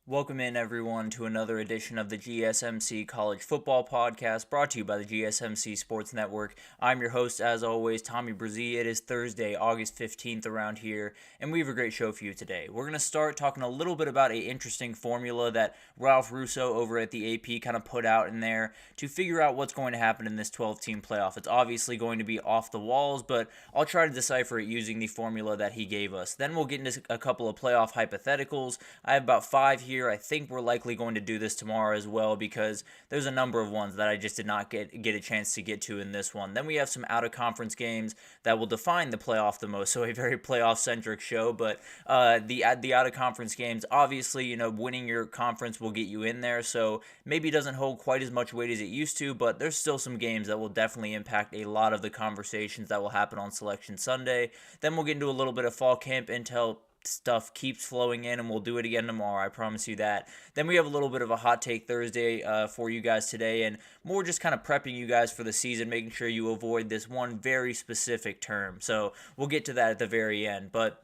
Welcome in, everyone, to another edition of the GSMC College Football Podcast, brought to you by the GSMC Sports Network. I'm your host, as always, Tommy Brzee. It is Thursday, August 15th around here, and we have a great show for you today. We're going to start talking a little bit about an interesting formula that Ralph Russo over at the AP kind of put out in there to figure out what's going to happen in this 12-team playoff. It's obviously going to be off the walls, but I'll try to decipher it using the formula that he gave us. Then we'll get into a couple of playoff hypotheticals. I have about 5 here. I think we're likely going to do this tomorrow as well because there's a number of ones that I just did not get a chance to get to in this one. Then we have some out-of-conference games that will define the playoff the most, so a very playoff-centric show, but the out-of-conference games, obviously, winning your conference will get you in there, so maybe it doesn't hold quite as much weight as it used to, but there's still some games that will definitely impact a lot of the conversations that will happen on Selection Sunday. Then we'll get into a little bit of fall camp intel. Stuff keeps flowing in, and we'll do it again tomorrow, I promise you that. Then we have a little bit of a hot take Thursday for you guys today, and more just kind of prepping you guys for the season, making sure you avoid this one very specific term. So we'll get to that at the very end, but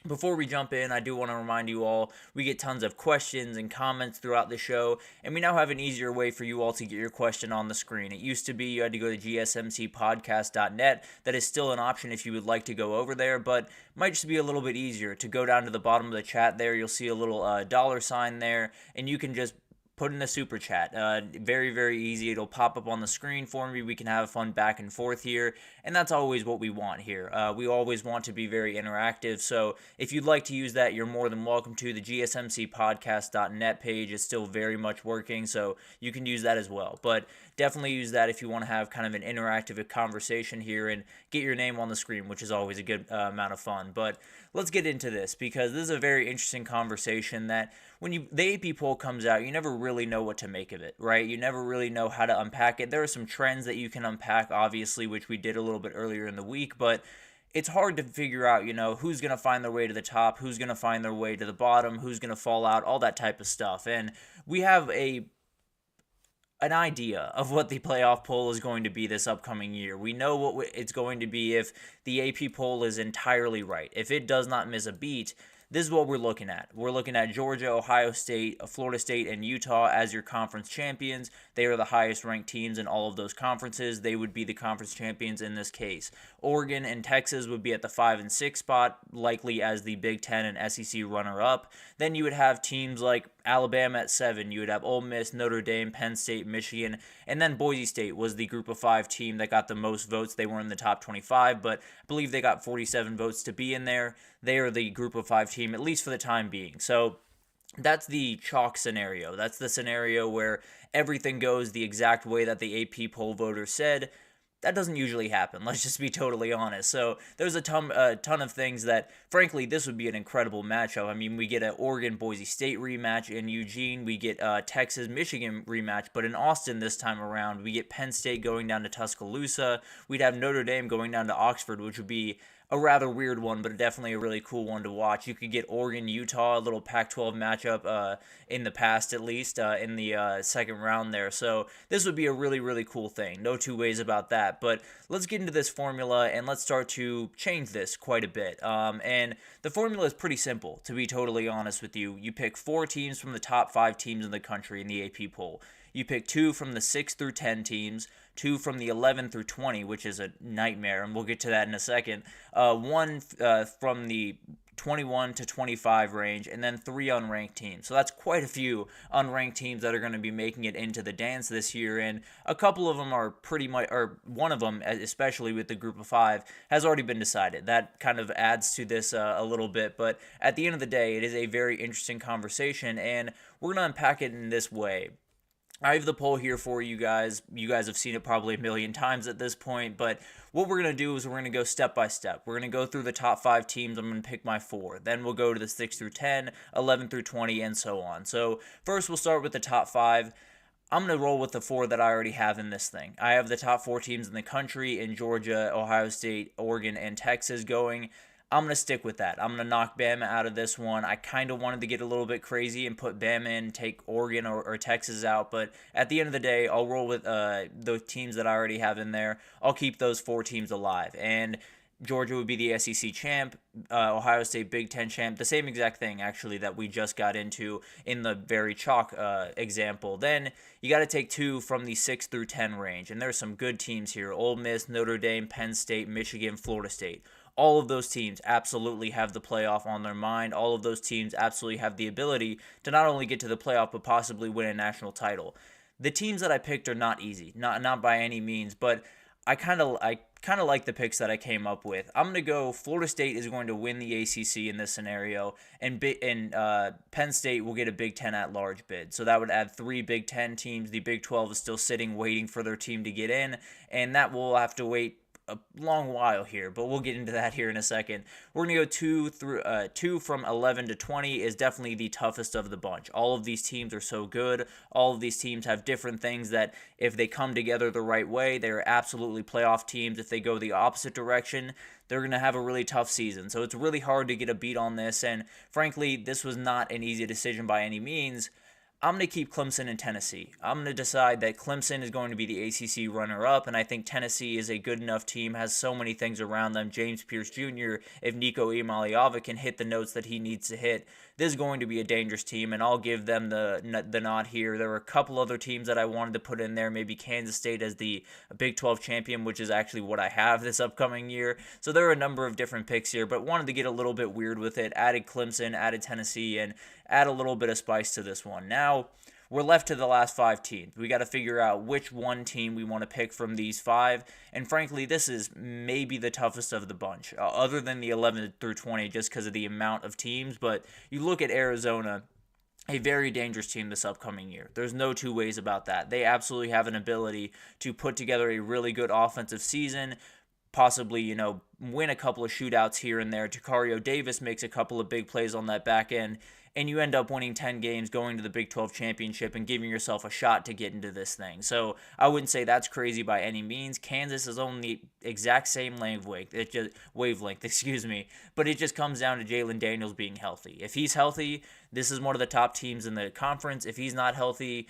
before we jump in, I do want to remind you all, we get tons of questions and comments throughout the show, and we now have an easier way for you all to get your question on the screen. It used to be you had to go to gsmcpodcast.net. That is still an option if you would like to go over there, but it might just be a little bit easier to go down to the bottom of the chat there. You'll see a little dollar sign there, and you can just put in a super chat. Very, very easy. It'll pop up on the screen for me. We can have fun back and forth here, and that's always what we want here. We always want to be very interactive, so if you'd like to use that, you're more than welcome to. The gsmcpodcast.net page is still very much working, so you can use that as well. But definitely use that if you want to have kind of an interactive conversation here and get your name on the screen, which is always a good amount of fun. But let's get into this, because this is a very interesting conversation that when the AP poll comes out, you never really know what to make of it, right? You never really know how to unpack it. There are some trends that you can unpack, obviously, which we did a little bit earlier in the week, but it's hard to figure out, who's going to find their way to the top, who's going to find their way to the bottom, who's going to fall out, all that type of stuff. And we have an idea of what the playoff poll is going to be this upcoming year. We know what it's going to be if the AP poll is entirely right. If it does not miss a beat, this is what we're looking at. We're looking at Georgia, Ohio State, Florida State, and Utah as your conference champions. They are the highest ranked teams in all of those conferences. They would be the conference champions in this case. Oregon and Texas would be at the 5 and 6 spot, likely as the Big Ten and SEC runner-up. Then you would have teams like Alabama at 7. You would have Ole Miss, Notre Dame, Penn State, Michigan, and then Boise State was the Group of 5 team that got the most votes. They were in the top 25, but I believe they got 47 votes to be in there. They are the Group of 5 team, at least for the time being. So that's the chalk scenario. That's the scenario where everything goes the exact way that the AP poll voters said. That doesn't usually happen, let's just be totally honest. So there's a ton of things that, frankly, this would be an incredible matchup. I mean, we get an Oregon-Boise State rematch in Eugene. We get a Texas-Michigan rematch, but in Austin this time around, we get Penn State going down to Tuscaloosa. We'd have Notre Dame going down to Oxford, which would be a rather weird one, but definitely a really cool one to watch. You could get Oregon-Utah, a little Pac-12 matchup in the past, at least, in the second round there. So this would be a really, really cool thing. No two ways about that. But let's get into this formula, and let's start to change this quite a bit. And the formula is pretty simple, to be totally honest with you. You pick 4 teams from the top 5 teams in the country in the AP poll. You pick 2 from the 6 through 10 teams, 2 from the 11 through 20, which is a nightmare, and we'll get to that in a second, 1 from the 21 to 25 range, and then 3 unranked teams. So that's quite a few unranked teams that are going to be making it into the dance this year, and a couple of them are pretty much, or one of them, especially with the Group of 5, has already been decided. That kind of adds to this a little bit, but at the end of the day, it is a very interesting conversation, and we're going to unpack it in this way. I have the poll here for you guys. You guys have seen it probably a million times at this point, but what we're going to do is we're going to go step by step. We're going to go through the top 5 teams. I'm going to pick my 4. Then we'll go to the 6 through 10, 11 through 20, and so on. So first we'll start with the top 5. I'm going to roll with the 4 that I already have in this thing. I have the top 4 teams in the country in Georgia, Ohio State, Oregon, and Texas going. I'm going to stick with that. I'm going to knock Bama out of this one. I kind of wanted to get a little bit crazy and put Bama in, take Oregon or Texas out, but at the end of the day, I'll roll with the teams that I already have in there. I'll keep those 4 teams alive. And Georgia would be the SEC champ, Ohio State Big Ten champ, the same exact thing actually that we just got into in the very chalk example. Then you got to take 2 from the 6 through 10 range, and there's some good teams here: Ole Miss, Notre Dame, Penn State, Michigan, Florida State. All of those teams absolutely have the playoff on their mind. All of those teams absolutely have the ability to not only get to the playoff but possibly win a national title. The teams that I picked are not easy, not by any means, but I kind of like the picks that I came up with. I'm going to go Florida State is going to win the ACC in this scenario, and Penn State will get a Big Ten at-large bid. So that would add 3 Big Ten teams. The Big 12 is still sitting, waiting for their team to get in, and that will have to wait a long while here, but we'll get into that here in a second. We're going to go 2 from 11 to 20 is definitely the toughest of the bunch. All of these teams are so good. All of these teams have different things that if they come together the right way, they're absolutely playoff teams. If they go the opposite direction, they're going to have a really tough season. So it's really hard to get a beat on this, and frankly, this was not an easy decision by any means. I'm going to keep Clemson and Tennessee. I'm going to decide that Clemson is going to be the ACC runner-up, and I think Tennessee is a good enough team, has so many things around them. James Pierce Jr., if Nico Iamaleava can hit the notes that he needs to hit, this is going to be a dangerous team, and I'll give them the nod here. There were a couple other teams that I wanted to put in there, maybe Kansas State as the Big 12 champion, which is actually what I have this upcoming year. So there are a number of different picks here, but wanted to get a little bit weird with it. Added Clemson, added Tennessee, and add a little bit of spice to this one. Now, we're left to the last 5 teams. We got to figure out which one team we want to pick from these 5. And frankly, this is maybe the toughest of the bunch, other than the 11 through 20, just because of the amount of teams. But you look at Arizona, a very dangerous team this upcoming year. There's no two ways about that. They absolutely have an ability to put together a really good offensive season, possibly, win a couple of shootouts here and there. Jakario Davis makes a couple of big plays on that back end, and you end up winning 10 games, going to the Big 12 championship, and giving yourself a shot to get into this thing. So I wouldn't say that's crazy by any means. Kansas is on the exact same wavelength, but it just comes down to Jalen Daniels being healthy. If he's healthy, this is one of the top teams in the conference. If he's not healthy,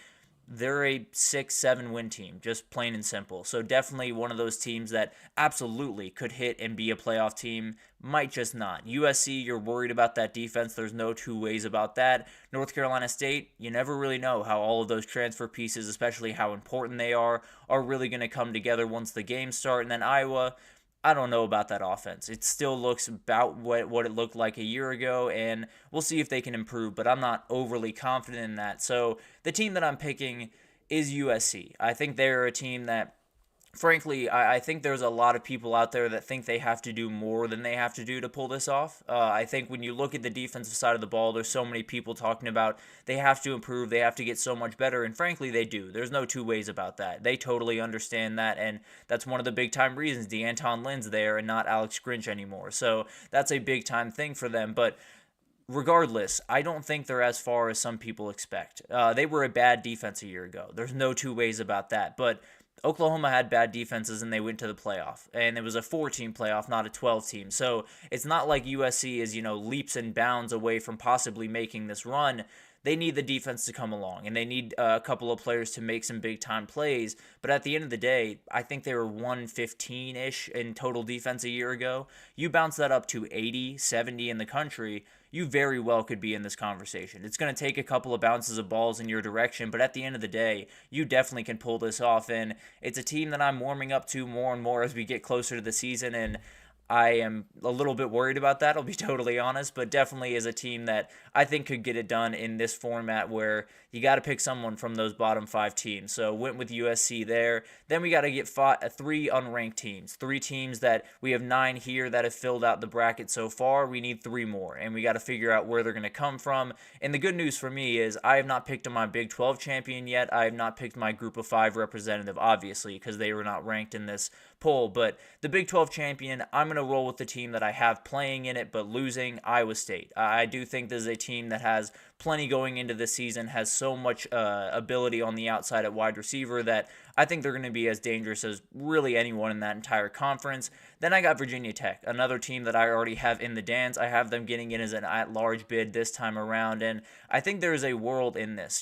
they're a 6-7 win team, just plain and simple. So definitely one of those teams that absolutely could hit and be a playoff team, might just not. USC, you're worried about that defense. There's no two ways about that. North Carolina State, you never really know how all of those transfer pieces, especially how important they are really going to come together once the games start. And then Iowa, I don't know about that offense. It still looks about what it looked like a year ago, and we'll see if they can improve, but I'm not overly confident in that. So the team that I'm picking is USC. I think they're a team that, frankly, I think there's a lot of people out there that think they have to do more than they have to do to pull this off. I think when you look at the defensive side of the ball, there's so many people talking about they have to improve, they have to get so much better, and frankly, they do. There's no two ways about that. They totally understand that, and that's one of the big-time reasons DeAnton Lynn's there and not Alex Grinch anymore. So that's a big-time thing for them, but regardless, I don't think they're as far as some people expect. They were a bad defense a year ago. There's no two ways about that, but Oklahoma had bad defenses and they went to the playoff, and it was a 4-team playoff, not a 12-team. So it's not like USC is, leaps and bounds away from possibly making this run. They need the defense to come along, and they need a couple of players to make some big-time plays. But at the end of the day, I think they were 115-ish in total defense a year ago. You bounce that up to 80, 70 in the country, you very well could be in this conversation. It's going to take a couple of bounces of balls in your direction, but at the end of the day, you definitely can pull this off, and it's a team that I'm warming up to more and more as we get closer to the season, and I am a little bit worried about that, I'll be totally honest, but definitely is a team that I think could get it done in this format where you got to pick someone from those bottom 5 teams. So went with USC there. Then we got to get 3 unranked teams. 3 teams that we have 9 here that have filled out the bracket so far. We need 3 more, and we got to figure out where they're going to come from. And the good news for me is I have not picked my Big 12 champion yet. I have not picked my Group of 5 representative, obviously, because they were not ranked in this poll. But the Big 12 champion, I'm going to roll with the team that I have playing in it but losing, Iowa State. I do think this is a team that has plenty going into the season, has so much ability on the outside at wide receiver that I think they're going to be as dangerous as really anyone in that entire conference. Then I got Virginia Tech, another team that I already have in the dance. I have them getting in as an at-large bid this time around, and I think there is a world in this.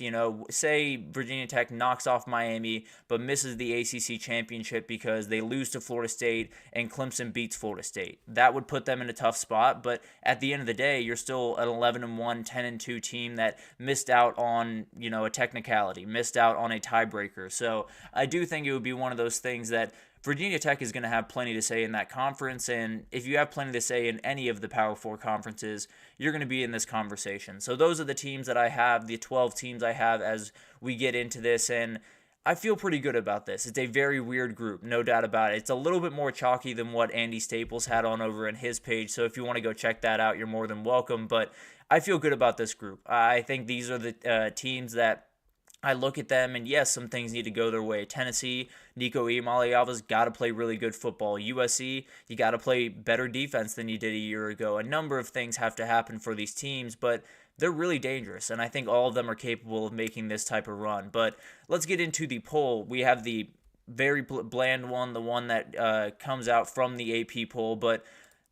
Say Virginia Tech knocks off Miami, but misses the ACC championship because they lose to Florida State and Clemson beats Florida State. That would put them in a tough spot, but at the end of the day, you're still an 11-1, 10-2 team that missed out on, a technicality, missed out on a tiebreaker. So I do think it would be one of those things that Virginia Tech is going to have plenty to say in that conference, and if you have plenty to say in any of the Power 4 conferences, you're going to be in this conversation. So those are the teams that I have, the 12 teams I have as we get into this, and I feel pretty good about this. It's a very weird group, no doubt about it. It's a little bit more chalky than what Andy Staples had on over in his page, so if you want to go check that out, you're more than welcome, but I feel good about this group. I think these are the teams that I look at them, and yes, some things need to go their way. Tennessee, Nico Iamaleava's got to play really good football. USC, you got to play better defense than you did a year ago. A number of things have to happen for these teams, but they're really dangerous, and I think all of them are capable of making this type of run. But let's get into the poll. We have the very bland one, the one that comes out from the AP poll, but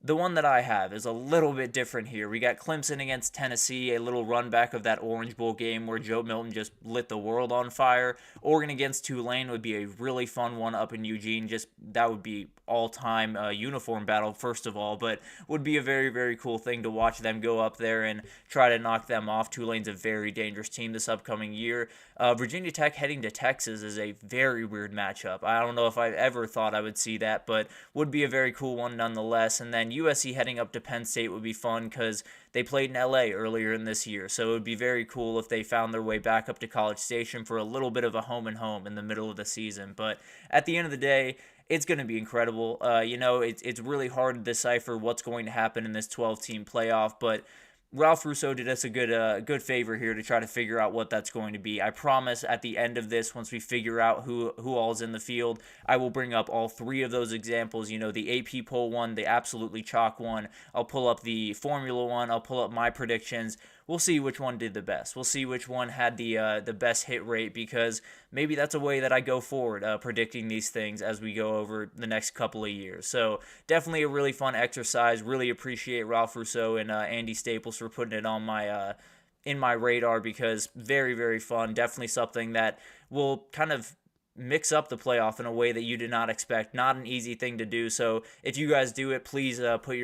the one that I have is a little bit different here. We got Clemson against Tennessee, a little run back of that Orange Bowl game where Joe Milton just lit the world on fire. Oregon against Tulane would be a really fun one up in Eugene. That would be all-time uniform battle, first of all, but would be a very, very cool thing to watch them go up there and try to knock them off. Tulane's a very dangerous team this upcoming year. Virginia Tech heading to Texas is a very weird matchup. I don't know if I ever thought I would see that, but would be a very cool one nonetheless. And then USC heading up to Penn State would be fun because they played in LA earlier in this year, so it would be very cool if they found their way back up to College Station for a little bit of a home and home in the middle of the season. But at the end of the day, it's going to be incredible. It's really hard to decipher what's going to happen in this 12-team playoff, but Ralph Russo did us a good favor here to try to figure out what that's going to be. I promise at the end of this, once we figure out who all is in the field, I will bring up all three of those examples. The AP poll one, the absolutely chalk one. I'll pull up the formula one. I'll pull up my predictions. We'll see which one did the best. We'll see which one had the best hit rate, because maybe that's a way that I go forward predicting these things as we go over the next couple of years. So definitely a really fun exercise. Really appreciate Ralph Russo and Andy Staples for putting it on my in my radar, because very, very fun. Definitely something that will kind of mix up the playoff in a way that you did not expect. Not an easy thing to do. So if you guys do it, please put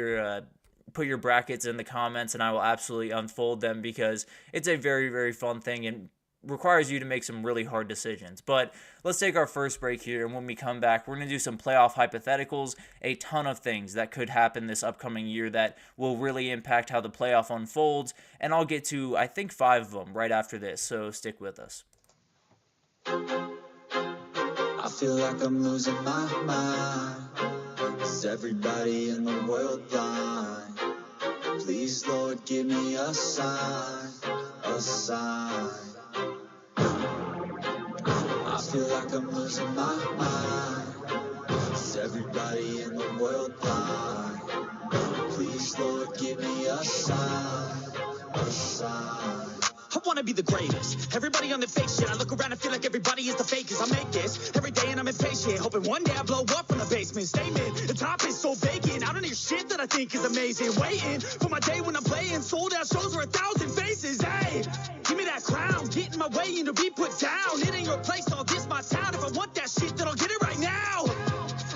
your brackets in the comments, and I will absolutely unfold them, because it's a very, very fun thing and requires you to make some really hard decisions. But let's take our first break here, and when we come back, we're going to do some playoff hypotheticals, a ton of things that could happen this upcoming year that will really impact how the playoff unfolds, and I'll get to, I think, 5 of them right after this, so stick with us. I feel like I'm losing my mind. Is everybody in the world blind? Please, Lord, give me a sign, a sign. I feel like I'm losing my mind. Is everybody in the world blind? Please, Lord, give me a sign, a sign. I wanna be the greatest. Everybody on the fake shit. I look around and feel like everybody is the fakest. I make this every day and I'm impatient, hoping one day I blow up from the basement. Statement, the top is so vacant. I don't hear shit that I think is amazing. Waiting for my day when I'm playing sold out shows where 1,000 faces. Hey, give me that crown, get in my way and to be put down. It ain't your place, all this my town. If I want that shit, then I'll get it right now.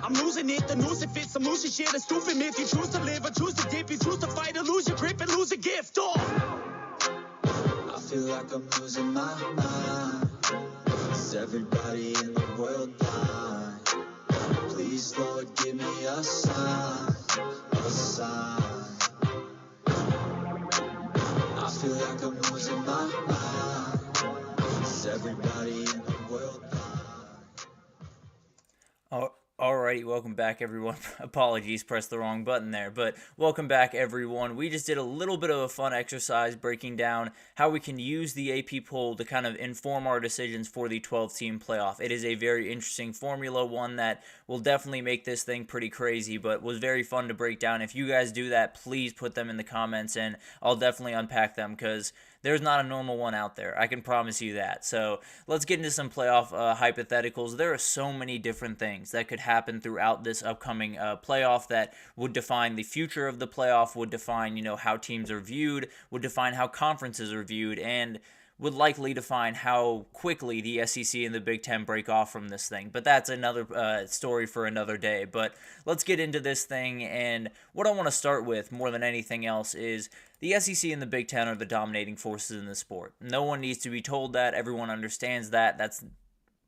I'm losing it, the noose it fits, some losing shit, a stupid myth. You choose to live or choose to dip, you choose to fight or lose your grip and lose a gift. I feel like I'm losing my mind. Is everybody in the world blind? Please, Lord, give me a sign, a sign. I feel like I'm losing my mind. Is everybody in the world blind? Alrighty, welcome back, everyone. Apologies, pressed the wrong button there, but welcome back, everyone. We just did a little bit of a fun exercise breaking down how we can use the AP poll to kind of inform our decisions for the 12-team playoff. It is a very interesting formula, one that will definitely make this thing pretty crazy, but was very fun to break down. If you guys do that, please put them in the comments, and I'll definitely unpack them, because There's not a normal one out there. I can promise you that. So let's get into some playoff hypotheticals. There are so many different things that could happen throughout this upcoming playoff that would define the future of the playoff, would define, how teams are viewed, would define how conferences are viewed, and would likely define how quickly the SEC and the Big Ten break off from this thing. But that's another story for another day. But let's get into this thing. And what I want to start with more than anything else is the SEC and the Big Ten are the dominating forces in the sport. No one needs to be told that. Everyone understands that. That's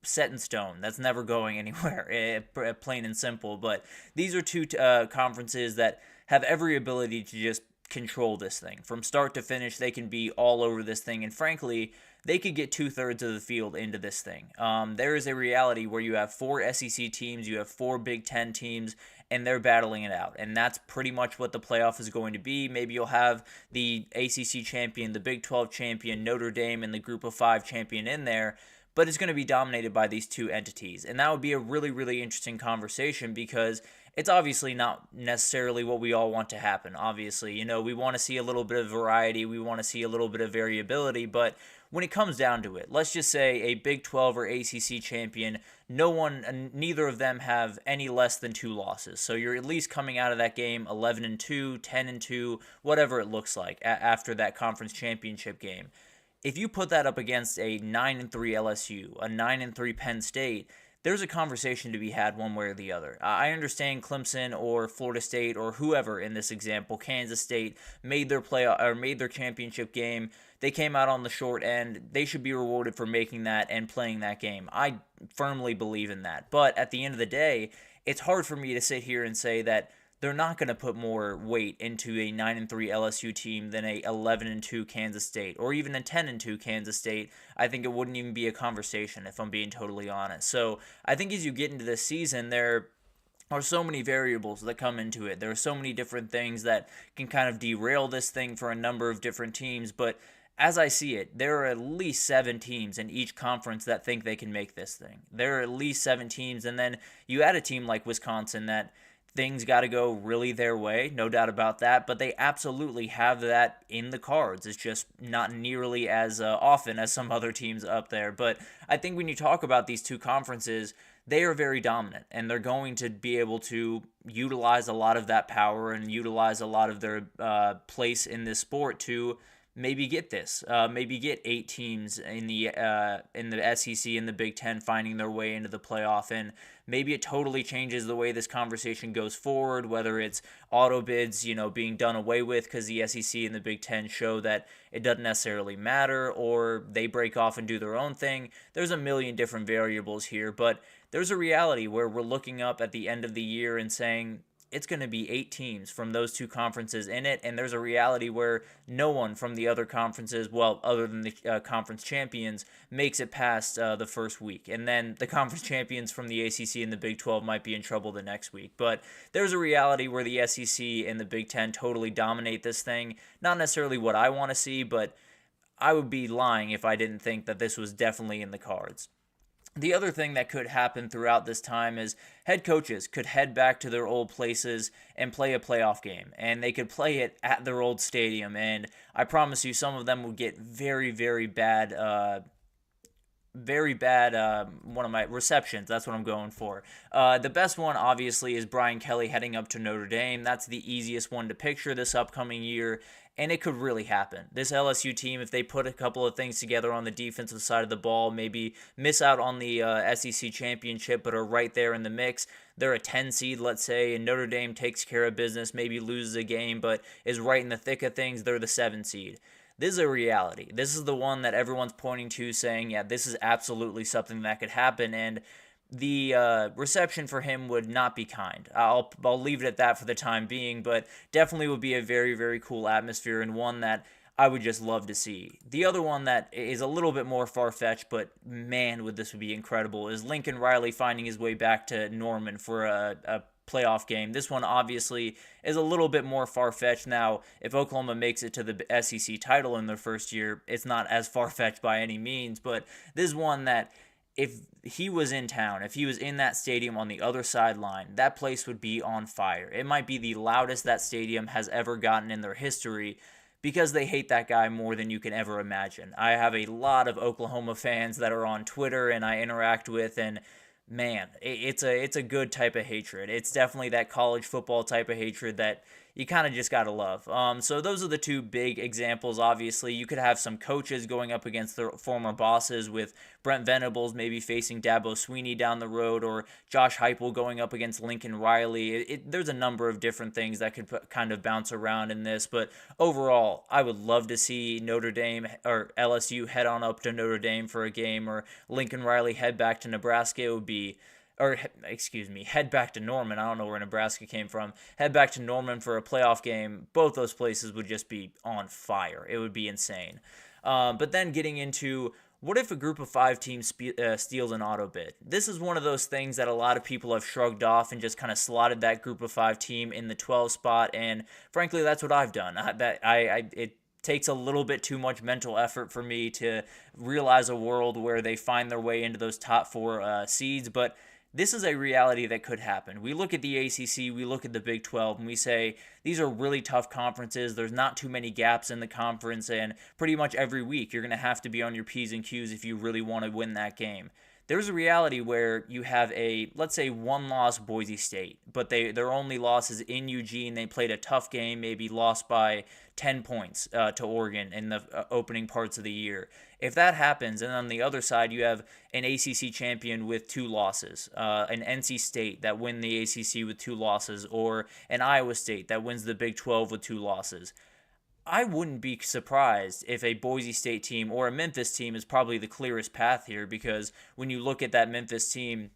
set in stone. That's never going anywhere, plain and simple. But these are two conferences that have every ability to just control this thing. From start to finish, they can be all over this thing, and frankly, they could get 2/3 of the field into this thing. There is a reality where you have 4 SEC teams, you have 4 Big Ten teams, and they're battling it out, and that's pretty much what the playoff is going to be. Maybe you'll have the ACC champion, the Big 12 champion, Notre Dame, and the Group of 5 champion in there, but it's going to be dominated by these two entities, and that would be a really, really interesting conversation because it's obviously not necessarily what we all want to happen. Obviously, we want to see a little bit of variety, we want to see a little bit of variability, but when it comes down to it, let's just say a Big 12 or ACC champion, neither of them have any less than 2 losses. So you're at least coming out of that game 11-2, 10-2, whatever it looks like after that conference championship game. If you put that up against a 9-3 LSU, a 9-3 Penn State, there's a conversation to be had one way or the other. I understand Clemson or Florida State or whoever in this example, Kansas State, made their championship game. They came out on the short end. They should be rewarded for making that and playing that game. I firmly believe in that. But at the end of the day, it's hard for me to sit here and say that they're not going to put more weight into a 9-3 LSU team than a 11-2 Kansas State, or even a 10-2 Kansas State. I think it wouldn't even be a conversation, if I'm being totally honest. So I think as you get into this season, there are so many variables that come into it. There are so many different things that can kind of derail this thing for a number of different teams, but as I see it, there are at least 7 teams in each conference that think they can make this thing. There are at least 7 teams, and then you add a team like Wisconsin that things got to go really their way, no doubt about that, but they absolutely have that in the cards. It's just not nearly as often as some other teams up there. But I think when you talk about these two conferences, they are very dominant, and they're going to be able to utilize a lot of that power and utilize a lot of their place in this sport to maybe get 8 teams in the SEC and the Big Ten finding their way into the playoff, and maybe it totally changes the way this conversation goes forward, whether it's auto bids, being done away with because the SEC and the Big Ten show that it doesn't necessarily matter, or they break off and do their own thing. There's a million different variables here, but there's a reality where we're looking up at the end of the year and saying, it's going to be 8 teams from those two conferences in it, and there's a reality where no one from the other conferences, well, other than the conference champions, makes it past the first week. And then the conference champions from the ACC and the Big 12 might be in trouble the next week. But there's a reality where the SEC and the Big 10 totally dominate this thing. Not necessarily what I want to see, but I would be lying if I didn't think that this was definitely in the cards. The other thing that could happen throughout this time is head coaches could head back to their old places and play a playoff game, and they could play it at their old stadium, and I promise you some of them would get very, very bad one of my receptions. That's what I'm going for. The best one, obviously, is Brian Kelly heading up to Notre Dame. That's the easiest one to picture this upcoming year, and it could really happen. This LSU team, if they put a couple of things together on the defensive side of the ball, maybe miss out on the SEC championship, but are right there in the mix. They're a 10 seed, let's say, and Notre Dame takes care of business, maybe loses a game, but is right in the thick of things. They're the 7 seed. This is a reality. This is the one that everyone's pointing to, saying, yeah, this is absolutely something that could happen, and the reception for him would not be kind. I'll leave it at that for the time being, but definitely would be a very, very cool atmosphere, and one that I would just love to see. The other one that is a little bit more far-fetched, but man, would be incredible, is Lincoln Riley finding his way back to Norman for a playoff game. This one obviously is a little bit more far-fetched. Now, if Oklahoma makes it to the SEC title in their first year, it's not as far-fetched by any means, but this is one that if he was in town, if he was in that stadium on the other sideline, that place would be on fire. It might be the loudest that stadium has ever gotten in their history, because they hate that guy more than you can ever imagine. I have a lot of Oklahoma fans that are on Twitter and I interact with, and man, it's a good type of hatred. It's definitely that college football type of hatred that you kind of just gotta love. So those are the two big examples. Obviously, you could have some coaches going up against their former bosses, with Brent Venables maybe facing Dabo Sweeney down the road, or Josh Heupel going up against Lincoln Riley. There's a number of different things that could kind of bounce around in this, but overall, I would love to see Notre Dame or LSU head on up to Notre Dame for a game, or Lincoln Riley head back to Nebraska. It would be, or excuse me, head back to Norman. I don't know where Nebraska came from. Head back to Norman for a playoff game. Both those places would just be on fire. It would be insane. But then getting into, what if a group of 5 teams steals an auto bid? This is one of those things that a lot of people have shrugged off and just kind of slotted that group of 5 team in the 12 spot. And frankly, that's what I've done. It takes a little bit too much mental effort for me to realize a world where they find their way into those top 4 seeds, but this is a reality that could happen. We look at the ACC, we look at the Big 12, and we say these are really tough conferences. There's not too many gaps in the conference, and pretty much every week you're going to have to be on your P's and Q's if you really want to win that game. There's a reality where you have a, let's say, 1-loss Boise State, but their only loss is in Eugene. They played a tough game, maybe lost by 10 points to Oregon in the opening parts of the year. If that happens, and on the other side you have an ACC champion with 2 losses, an NC State that win the ACC with 2 losses, or an Iowa State that wins the Big 12 with 2 losses, I wouldn't be surprised if a Boise State team or a Memphis team is probably the clearest path here, because when you look at that Memphis team,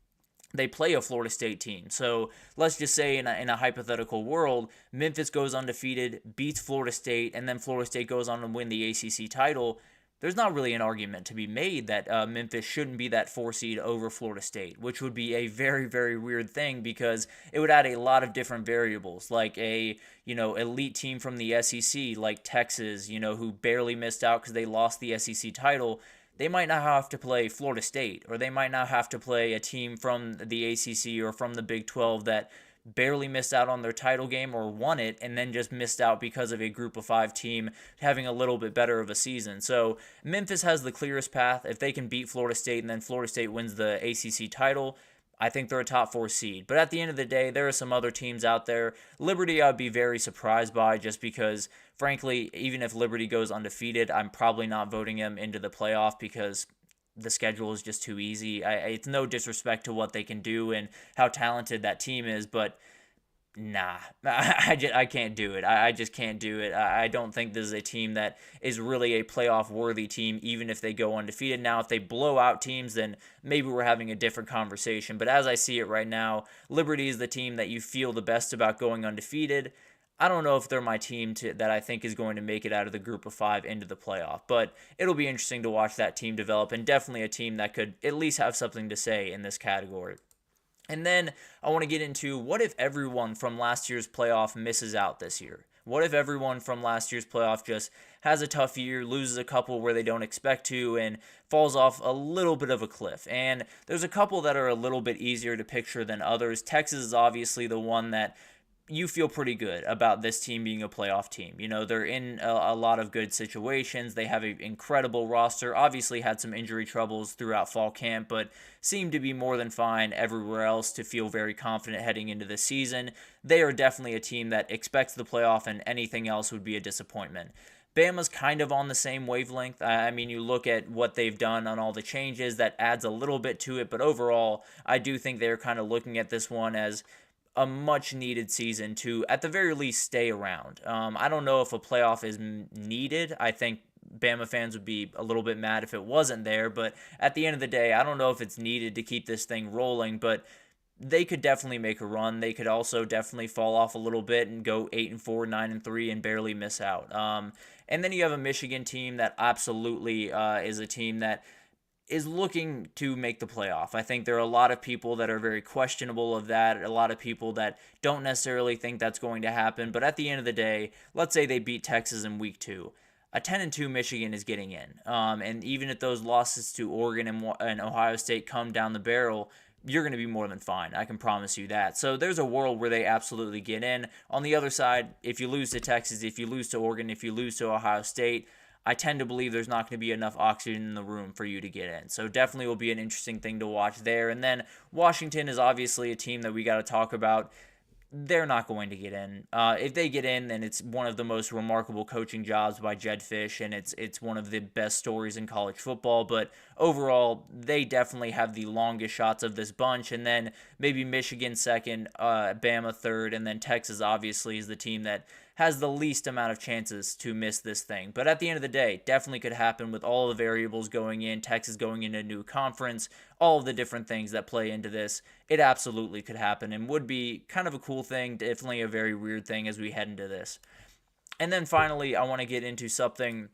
they play a Florida State team. So let's just say in a hypothetical world, Memphis goes undefeated, beats Florida State, and then Florida State goes on to win the ACC title. There's not really an argument to be made that Memphis shouldn't be that 4 seed over Florida State, which would be a very, very weird thing, because it would add a lot of different variables, like a elite team from the SEC, like Texas, who barely missed out because they lost the SEC title. They might now have to play Florida State, or they might now have to play a team from the ACC or from the Big 12 that barely missed out on their title game or won it, and then just missed out because of a group of 5 team having a little bit better of a season. So Memphis has the clearest path. If they can beat Florida State and then Florida State wins the ACC title, I think they're a top 4 seed. But at the end of the day, there are some other teams out there. Liberty, I'd be very surprised by, just because, frankly, even if Liberty goes undefeated, I'm probably not voting them into the playoff, because the schedule is just too easy. It's no disrespect to what they can do and how talented that team is, but nah, I can't do it. I just can't do it. I don't think this is a team that is really a playoff-worthy team, even if they go undefeated. Now, if they blow out teams, then maybe we're having a different conversation. But as I see it right now, Liberty is the team that you feel the best about going undefeated. I don't know if they're my team that I think is going to make it out of the group of 5 into the playoff, but it'll be interesting to watch that team develop, and definitely a team that could at least have something to say in this category. And then I want to get into, what if everyone from last year's playoff misses out this year? What if everyone from last year's playoff just has a tough year, loses a couple where they don't expect to, and falls off a little bit of a cliff? And there's a couple that are a little bit easier to picture than others. Texas is obviously the one that you feel pretty good about this team being a playoff team. They're in a lot of good situations. They have an incredible roster. Obviously had some injury troubles throughout fall camp, but seem to be more than fine everywhere else to feel very confident heading into the season. They are definitely a team that expects the playoff, and anything else would be a disappointment. Bama's kind of on the same wavelength. I mean, you look at what they've done on all the changes, that adds a little bit to it, but overall, I do think they're kind of looking at this one as a much needed season to, at the very least, stay around. I don't know if a playoff is needed. I think Bama fans would be a little bit mad if it wasn't there, but at the end of the day, I don't know if it's needed to keep this thing rolling, but they could definitely make a run. They could also definitely fall off a little bit and go 8-4, 9-3, and barely miss out. And then you have a Michigan team that absolutely is a team that is looking to make the playoff. I think there are a lot of people that are very questionable of that, a lot of people that don't necessarily think that's going to happen, but at the end of the day, let's say they beat Texas in week 2. A 10-2 Michigan is getting in, and even if those losses to Oregon and Ohio State come down the barrel, you're going to be more than fine. I can promise you that. So there's a world where they absolutely get in. On the other side, if you lose to Texas, if you lose to Oregon, if you lose to Ohio State, I tend to believe there's not going to be enough oxygen in the room for you to get in. So definitely will be an interesting thing to watch there. And then Washington is obviously a team that we got to talk about. They're not going to get in. If they get in, then it's one of the most remarkable coaching jobs by Jed Fish, and it's one of the best stories in college football. But overall, they definitely have the longest shots of this bunch, and then maybe Michigan second, Bama third, and then Texas obviously is the team that has the least amount of chances to miss this thing. But at the end of the day, definitely could happen with all the variables going in, Texas going into a new conference, all of the different things that play into this. It absolutely could happen and would be kind of a cool thing, definitely a very weird thing as we head into this. And then finally, I want to get into something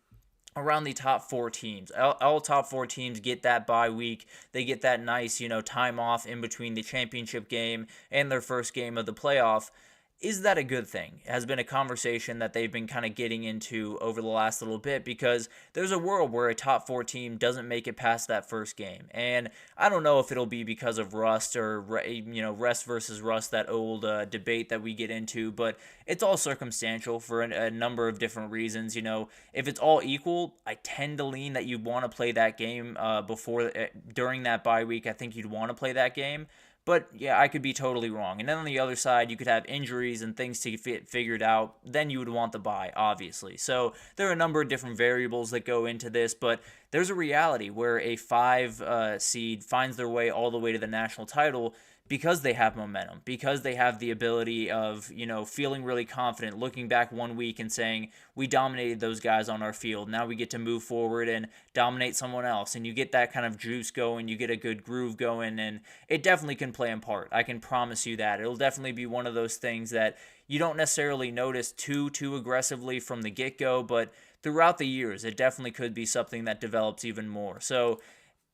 around the top four teams. All top four teams get that bye week. They get that nice, time off in between the championship game and their first game of the playoff. Is that a good thing? It has been a conversation that they've been kind of getting into over the last little bit, because there's a world where a top four team doesn't make it past that first game. And I don't know if it'll be because of rust or, rest versus rust, that old debate that we get into, but it's all circumstantial for a number of different reasons. If it's all equal, I tend to lean that you want to play that game during that bye week. I think you'd want to play that game. But yeah, I could be totally wrong. And then on the other side, you could have injuries and things to get figured out. Then you would want the bye, obviously. So there are a number of different variables that go into this, but there's a reality where a 5 seed finds their way all the way to the national title because they have momentum, because they have the ability of, feeling really confident, looking back 1 week and saying, we dominated those guys on our field. Now we get to move forward and dominate someone else. And you get that kind of juice going, you get a good groove going, and it definitely can play in part. I can promise you that. It'll definitely be one of those things that you don't necessarily notice too aggressively from the get-go, but throughout the years, it definitely could be something that develops even more. So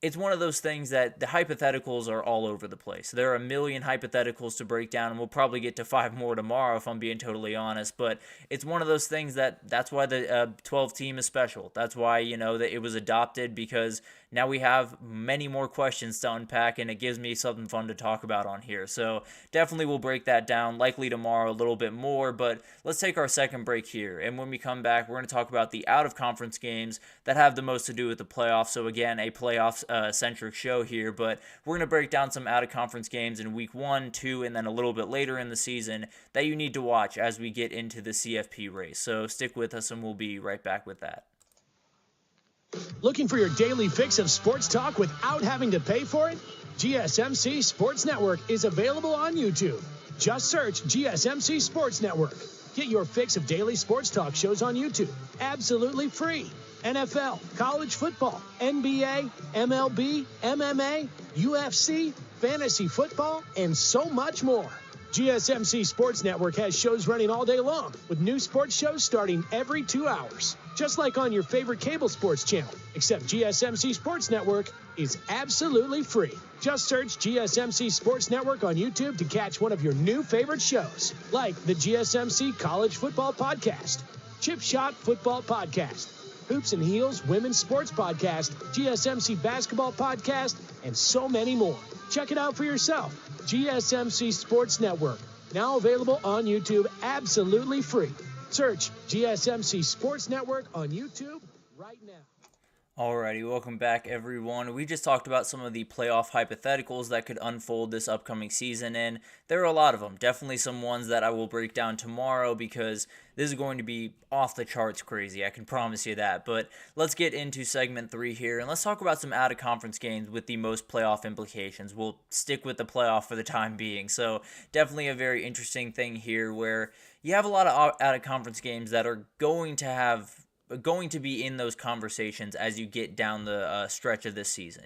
it's one of those things that the hypotheticals are all over the place. There are a million hypotheticals to break down, and we'll probably get to 5 more tomorrow if I'm being totally honest. But it's one of those things that's why the 12 team is special. That's why, that it was adopted, because now we have many more questions to unpack, and it gives me something fun to talk about on here. So definitely we'll break that down, likely tomorrow a little bit more, but let's take our second break here. And when we come back, we're going to talk about the out-of-conference games that have the most to do with the playoffs. So again, a playoff-centric show here, but we're going to break down some out-of-conference games in week 1, 2, and then a little bit later in the season that you need to watch as we get into the CFP race. So stick with us, and we'll be right back with that. Looking for your daily fix of sports talk without having to pay for it? GSMC Sports Network is available on YouTube. Just search GSMC Sports Network. Get your fix of daily sports talk shows on YouTube, absolutely free. NFL, college football, NBA, MLB, MMA, UFC, fantasy football, and so much more. GSMC Sports Network has shows running all day long, with new sports shows starting every 2 hours. Just like on your favorite cable sports channel, except GSMC Sports Network is absolutely free. Just search GSMC Sports Network on YouTube to catch one of your new favorite shows, like the GSMC College Football Podcast, Chip Shot Football Podcast, Hoops and Heels Women's Sports Podcast, GSMC Basketball Podcast, and so many more. Check it out for yourself. GSMC Sports Network, now available on YouTube absolutely free. Search GSMC Sports Network on YouTube right now. Alrighty, welcome back everyone. We just talked about some of the playoff hypotheticals that could unfold this upcoming season, and there are a lot of them. Definitely some ones that I will break down tomorrow, because this is going to be off the charts crazy, I can promise you that. But let's get into segment 3 here, and let's talk about some out-of-conference games with the most playoff implications. We'll stick with the playoff for the time being, so definitely a very interesting thing here where you have a lot of out-of-conference games that are going to be in those conversations as you get down the stretch of this season.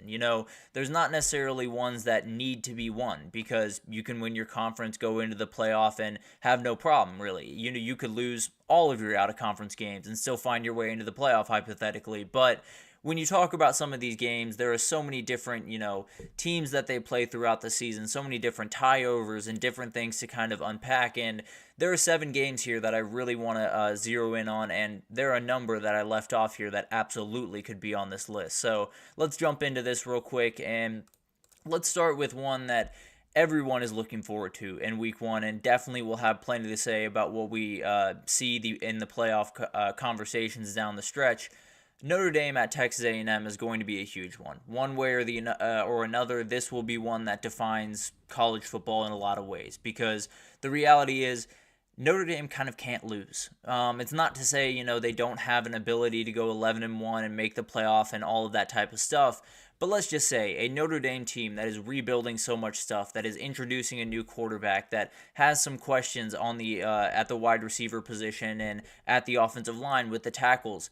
There's not necessarily ones that need to be won, because you can win your conference, go into the playoff, and have no problem, really. You could lose all of your out-of-conference games and still find your way into the playoff, hypothetically. But when you talk about some of these games, there are so many different, teams that they play throughout the season, so many different tie-overs and different things to kind of unpack. And there are 7 games here that I really want to zero in on, and there are a number that I left off here that absolutely could be on this list. So let's jump into this real quick, and let's start with one that everyone is looking forward to in week one, and definitely will have plenty to say about what we see in the playoff conversations down the stretch. Notre Dame at Texas A&M is going to be a huge one. One way or another, this will be one that defines college football in a lot of ways, because the reality is Notre Dame kind of can't lose. It's not to say, they don't have an ability to go 11-1 and make the playoff and all of that type of stuff, but let's just say a Notre Dame team that is rebuilding so much stuff, that is introducing a new quarterback, that has some questions on the at the wide receiver position and at the offensive line with the tackles.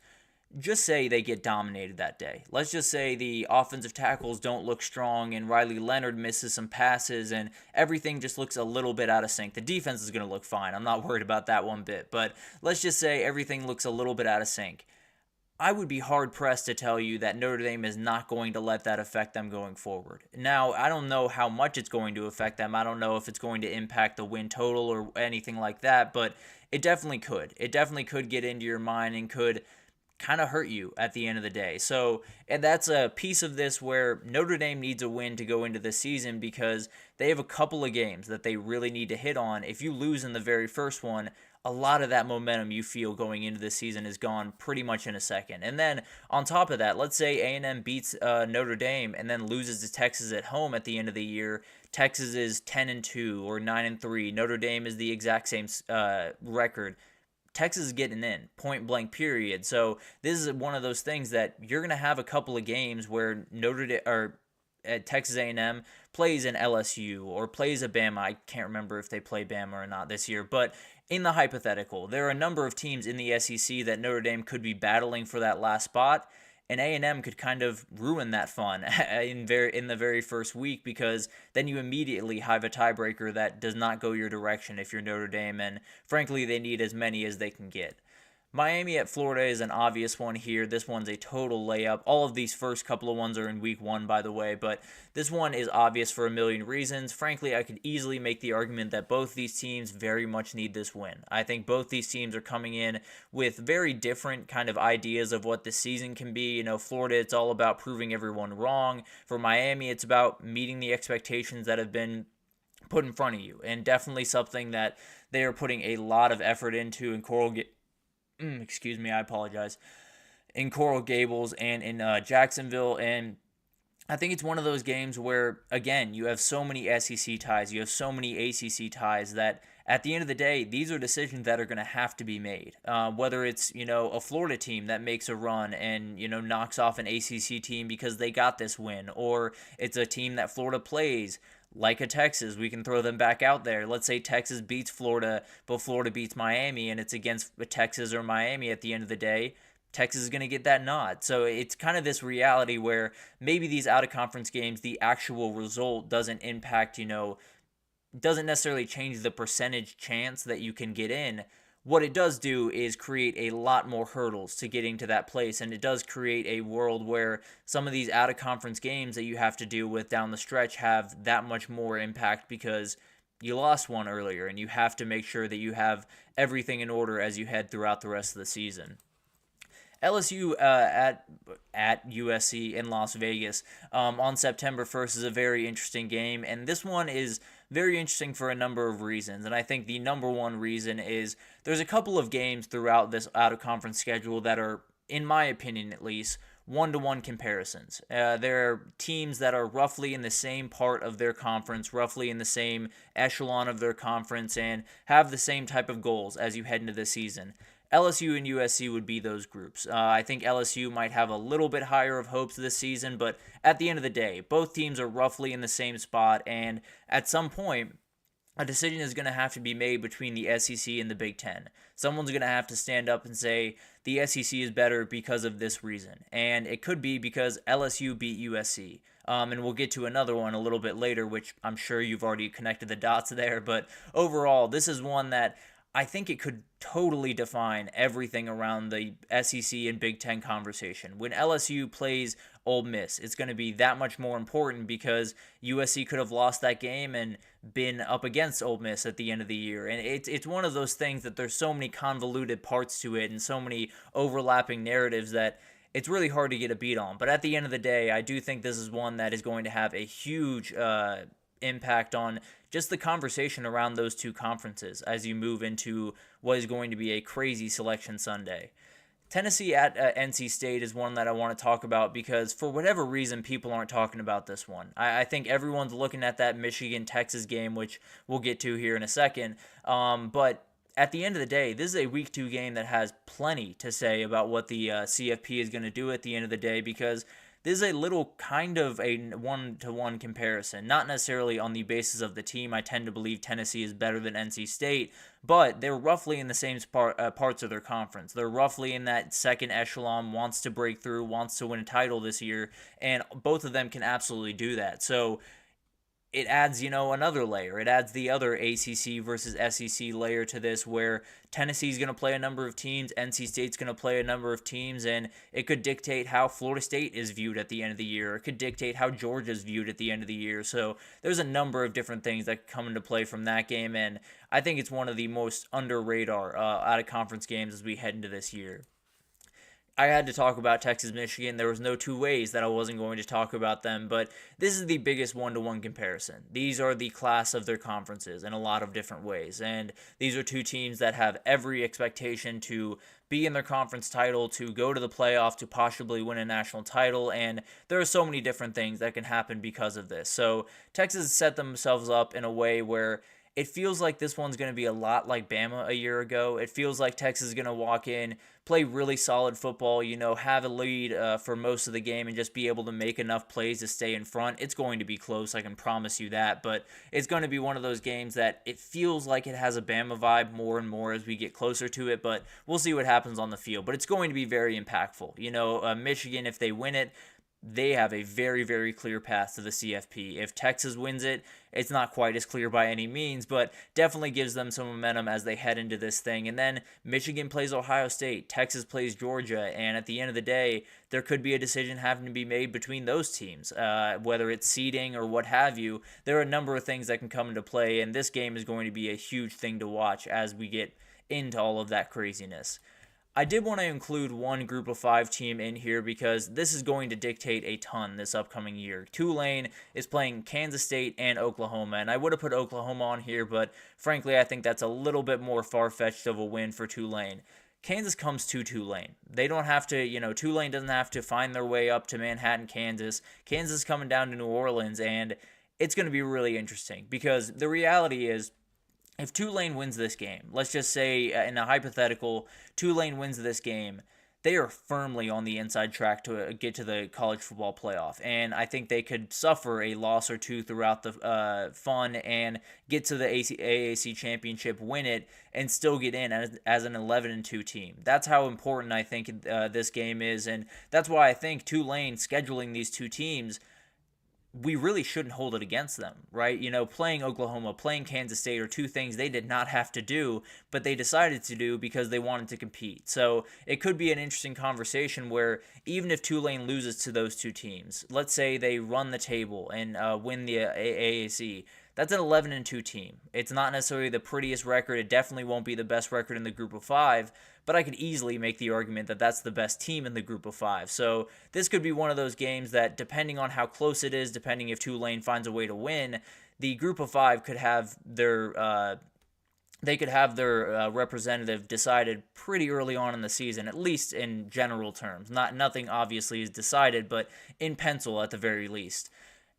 Just say they get dominated that day. Let's just say the offensive tackles don't look strong and Riley Leonard misses some passes and everything just looks a little bit out of sync. The defense is going to look fine. I'm not worried about that one bit. But let's just say everything looks a little bit out of sync. I would be hard-pressed to tell you that Notre Dame is not going to let that affect them going forward. Now, I don't know how much it's going to affect them. I don't know if it's going to impact the win total or anything like that, but it definitely could. It definitely could get into your mind and could kind of hurt you at the end of the day. So, and that's a piece of this where Notre Dame needs a win to go into the season, because they have a couple of games that they really need to hit on. If you lose in the very first one, a lot of that momentum you feel going into the season is gone pretty much in a second. And then on top of that, let's say A&M beats Notre Dame and then loses to Texas at home at the end of the year. Texas is 10-2 or 9-3. Notre Dame is the exact same record. Texas is getting in, point blank, period. So this is one of those things that you're going to have a couple of games where Texas A&M plays an LSU or plays a Bama. I can't remember if they play Bama or not this year, but in the hypothetical, there are a number of teams in the SEC that Notre Dame could be battling for that last spot, and A&M could kind of ruin that fun in the very first week, because then you immediately have a tiebreaker that does not go your direction if you're Notre Dame, and frankly, they need as many as they can get. Miami at Florida is an obvious one here. This one's a total layup. All of these first couple of ones are in week one, by the way, but this one is obvious for a million reasons. Frankly, I could easily make the argument that both these teams very much need this win. I think both these teams are coming in with very different kind of ideas of what this season can be. Florida, it's all about proving everyone wrong. For Miami, it's about meeting the expectations that have been put in front of you, and definitely something that they are putting a lot of effort into in I apologize, in Coral Gables and in Jacksonville. And I think it's one of those games where, again, you have so many SEC ties, you have so many ACC ties, that at the end of the day, these are decisions that are going to have to be made. Whether it's, a Florida team that makes a run and, knocks off an ACC team because they got this win, or it's a team that Florida plays, like a Texas, we can throw them back out there. Let's say Texas beats Florida, but Florida beats Miami, and it's against Texas or Miami at the end of the day. Texas is going to get that nod. So it's kind of this reality where maybe these out-of-conference games, the actual result doesn't impact, doesn't necessarily change the percentage chance that you can get in. What it does do is create a lot more hurdles to getting to that place, and it does create a world where some of these out-of-conference games that you have to deal with down the stretch have that much more impact, because you lost one earlier, and you have to make sure that you have everything in order as you head throughout the rest of the season. LSU at USC in Las Vegas on September 1st is a very interesting game, and this one is very interesting for a number of reasons. And I think the number one reason is there's a couple of games throughout this out-of-conference schedule that are, in my opinion at least, one-to-one comparisons. There are teams that are roughly in the same part of their conference, roughly in the same echelon of their conference, and have the same type of goals as you head into the season. LSU and USC would be those groups. I think LSU might have a little bit higher of hopes this season, but at the end of the day, both teams are roughly in the same spot, and at some point, a decision is going to have to be made between the SEC and the Big Ten. Someone's going to have to stand up and say, the SEC is better because of this reason, and it could be because LSU beat USC. And we'll get to another one a little bit later, which I'm sure you've already connected the dots there, but overall, this is one that I think it could totally define everything around the SEC and Big Ten conversation. When LSU plays Ole Miss, it's going to be that much more important because USC could have lost that game and been up against Ole Miss at the end of the year. And it's one of those things that there's so many convoluted parts to it and so many overlapping narratives that it's really hard to get a beat on. But at the end of the day, I do think this is one that is going to have a huge impact on just the conversation around those two conferences as you move into what is going to be a crazy selection Sunday. Tennessee at NC State is one that I want to talk about because for whatever reason, people aren't talking about this one. I think everyone's looking at that Michigan-Texas game, which we'll get to here in a second. But at the end of the day, this is a Week 2 game that has plenty to say about what the CFP is going to do at the end of the day, because this is a little kind of a one-to-one comparison, not necessarily on the basis of the team. I tend to believe Tennessee is better than NC State, but they're roughly in the same parts of their conference. They're roughly in that second echelon, wants to break through, wants to win a title this year, and both of them can absolutely do that. So it adds, another layer. It adds the other ACC versus SEC layer to this, where Tennessee's going to play a number of teams, NC State's going to play a number of teams, and it could dictate how Florida State is viewed at the end of the year. It could dictate how Georgia's viewed at the end of the year. So there's a number of different things that come into play from that game, and I think it's one of the most under radar out-of-conference games as we head into this year. I had to talk about Texas, Michigan. There was no two ways that I wasn't going to talk about them, but this is the biggest one-to-one comparison. These are the class of their conferences in a lot of different ways, and these are two teams that have every expectation to be in their conference title, to go to the playoff, to possibly win a national title, and there are so many different things that can happen because of this. So Texas set themselves up in a way where it feels like this one's going to be a lot like Bama a year ago. It feels like Texas is going to walk in, play really solid football, have a lead for most of the game and just be able to make enough plays to stay in front. It's going to be close, I can promise you that, but it's going to be one of those games that it feels like it has a Bama vibe more and more as we get closer to it, but we'll see what happens on the field. But it's going to be very impactful. Michigan, if they win it, they have a very, very clear path to the CFP. If Texas wins it, it's not quite as clear by any means, but definitely gives them some momentum as they head into this thing. And then Michigan plays Ohio State, Texas plays Georgia, and at the end of the day, there could be a decision having to be made between those teams, whether it's seeding or what have you. There are a number of things that can come into play, and this game is going to be a huge thing to watch as we get into all of that craziness. I did want to include one Group of 5 team in here because this is going to dictate a ton this upcoming year. Tulane is playing Kansas State and Oklahoma, and I would have put Oklahoma on here, but frankly, I think that's a little bit more far-fetched of a win for Tulane. Kansas comes to Tulane. They don't have to, Tulane doesn't have to find their way up to Manhattan, Kansas. Kansas is coming down to New Orleans, and it's going to be really interesting because the reality is, if Tulane wins this game, let's just say in a hypothetical, Tulane wins this game, they are firmly on the inside track to get to the college football playoff. And I think they could suffer a loss or two throughout the fun and get to the AAC championship, win it, and still get in as an 11-2 team. That's how important I think this game is. And that's why I think Tulane scheduling these two teams, we really shouldn't hold it against them, right? Playing Oklahoma, playing Kansas State are two things they did not have to do, but they decided to do because they wanted to compete. So it could be an interesting conversation where even if Tulane loses to those two teams, let's say they run the table and win the AAC, that's an 11-2 team. It's not necessarily the prettiest record. It definitely won't be the best record in the Group of 5, but I could easily make the argument that that's the best team in the Group of 5. So this could be one of those games that, depending on how close it is, depending if Tulane finds a way to win, the Group of 5 could have their representative decided pretty early on in the season, at least in general terms. Nothing obviously is decided, but in pencil at the very least.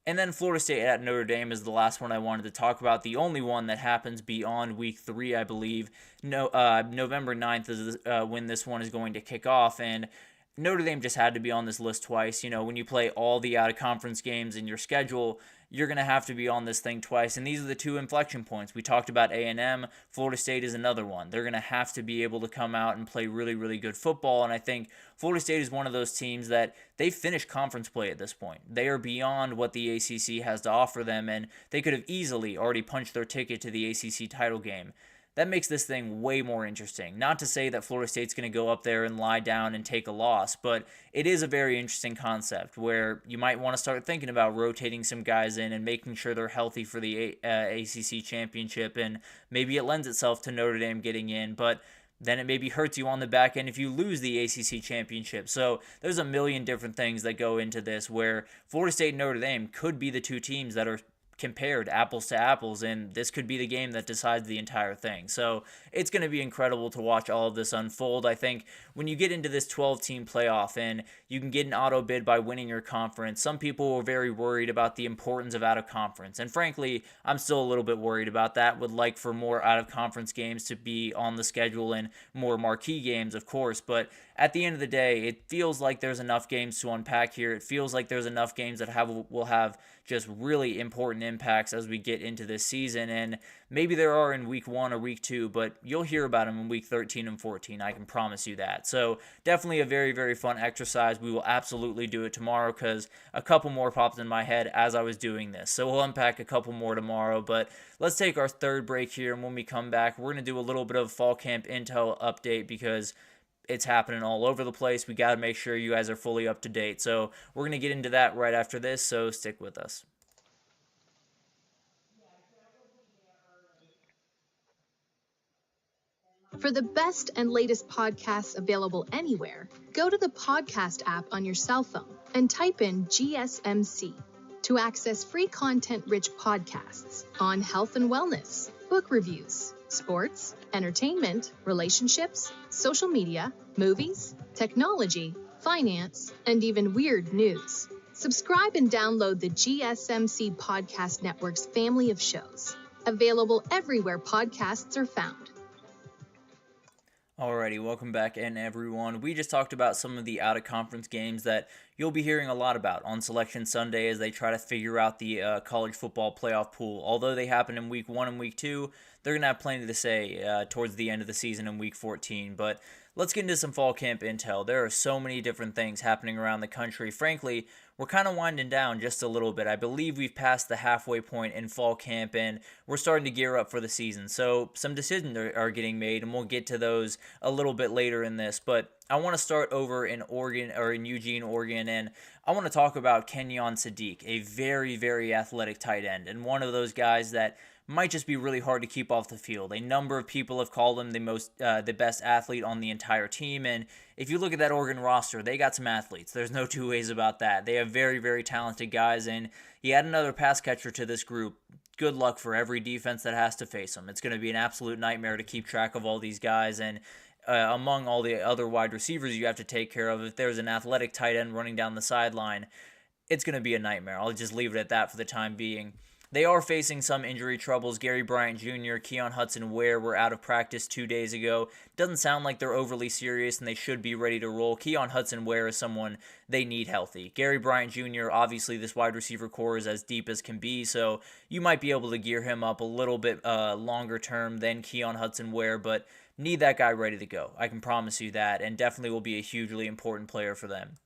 And then Florida State at Notre Dame is the last one I wanted to talk about. The only one that happens beyond Week 3, I believe. November 9th is when this one is going to kick off. And Notre Dame just had to be on this list twice. When you play all the out-of-conference games in your schedule, you're going to have to be on this thing twice. And these are the two inflection points. We talked about A&M. Florida State is another one. They're going to have to be able to come out and play really, really good football. And I think Florida State is one of those teams that they've finished conference play at this point. They are beyond what the ACC has to offer them, and they could have easily already punched their ticket to the ACC title game. That makes this thing way more interesting. Not to say that Florida State's going to go up there and lie down and take a loss, but it is a very interesting concept where you might want to start thinking about rotating some guys in and making sure they're healthy for the ACC championship, and maybe it lends itself to Notre Dame getting in, but then it maybe hurts you on the back end if you lose the ACC championship. So there's a million different things that go into this, where Florida State and Notre Dame could be the two teams that are compared apples to apples, and this could be the game that decides the entire thing. So it's going to be incredible to watch all of this unfold. I think when you get into this 12-team playoff and you can get an auto bid by winning your conference, some people were very worried about the importance of out-of-conference, and frankly, I'm still a little bit worried about that. Would like for more out-of-conference games to be on the schedule and more marquee games, of course, but at the end of the day, it feels like there's enough games to unpack here. It feels like there's enough games that will have just really important impacts as we get into this season, and maybe there are in week 1 or week 2, but you'll hear about them in week 13 and 14, I can promise you that. So definitely a very, very fun exercise. We will absolutely do it tomorrow because a couple more popped in my head as I was doing this. So we'll unpack a couple more tomorrow, but let's take our third break here, and when we come back, we're going to do a little bit of fall camp intel update because it's happening all over the place. We got to make sure you guys are fully up to date. So we're going to get into that right after this, so stick with us. For the best and latest podcasts available anywhere, go to the podcast app on your cell phone and type in GSMC to access free content-rich podcasts on health and wellness, book reviews, sports, entertainment, relationships, social media, movies, technology, finance, and even weird news. Subscribe and download the GSMC Podcast Network's family of shows, available everywhere podcasts are found. Alrighty, welcome back in, everyone. We just talked about some of the out-of-conference games that you'll be hearing a lot about on Selection Sunday as they try to figure out the college football playoff pool. Although they happen in week 1 and week 2, they're going to have plenty to say towards the end of the season in week 14. But let's get into some fall camp intel. There are so many different things happening around the country. Frankly, we're kind of winding down just a little bit. I believe we've passed the halfway point in fall camp, and we're starting to gear up for the season. So some decisions are getting made, and we'll get to those a little bit later in this. But I want to start over in Oregon, or in Eugene, Oregon, and I want to talk about Kenyon Sadiq, a very, very athletic tight end, and one of those guys that might just be really hard to keep off the field. A number of people have called him the best athlete on the entire team, and if you look at that Oregon roster, they got some athletes. There's no two ways about that. They have very, very talented guys, and you add another pass catcher to this group. Good luck for every defense that has to face them. It's going to be an absolute nightmare to keep track of all these guys, and among all the other wide receivers you have to take care of, if there's an athletic tight end running down the sideline, it's going to be a nightmare. I'll just leave it at that for the time being. They are facing some injury troubles. Gary Bryant Jr., Keon Hudson-Ware were out of practice 2 days ago. Doesn't sound like they're overly serious, and they should be ready to roll. Keon Hudson-Ware is someone they need healthy. Gary Bryant Jr., obviously this wide receiver core is as deep as can be, so you might be able to gear him up a little bit longer term than Keon Hudson-Ware, but need that guy ready to go. I can promise you that, and definitely will be a hugely important player for them.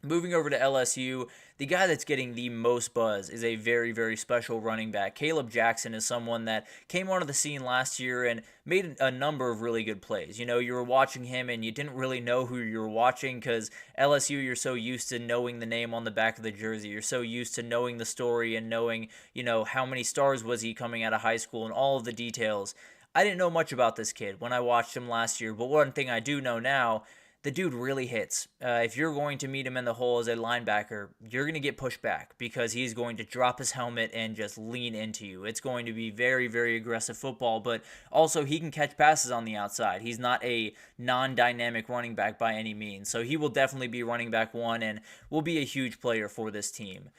Moving over to LSU, the guy that's getting the most buzz is a very, very special running back. Caleb Jackson is someone that came onto the scene last year and made a number of really good plays. You know, you were watching him and you didn't really know who you were watching because LSU, you're so used to knowing the name on the back of the jersey. You're so used to knowing the story and knowing, you know, how many stars was he coming out of high school and all of the details. I didn't know much about this kid when I watched him last year, but one thing I do know now, the dude really hits. If you're going to meet him in the hole as a linebacker, you're going to get pushed back because he's going to drop his helmet and just lean into you. It's going to be very, very aggressive football, but also he can catch passes on the outside. He's not a non-dynamic running back by any means, so he will definitely be running back one and will be a huge player for this team.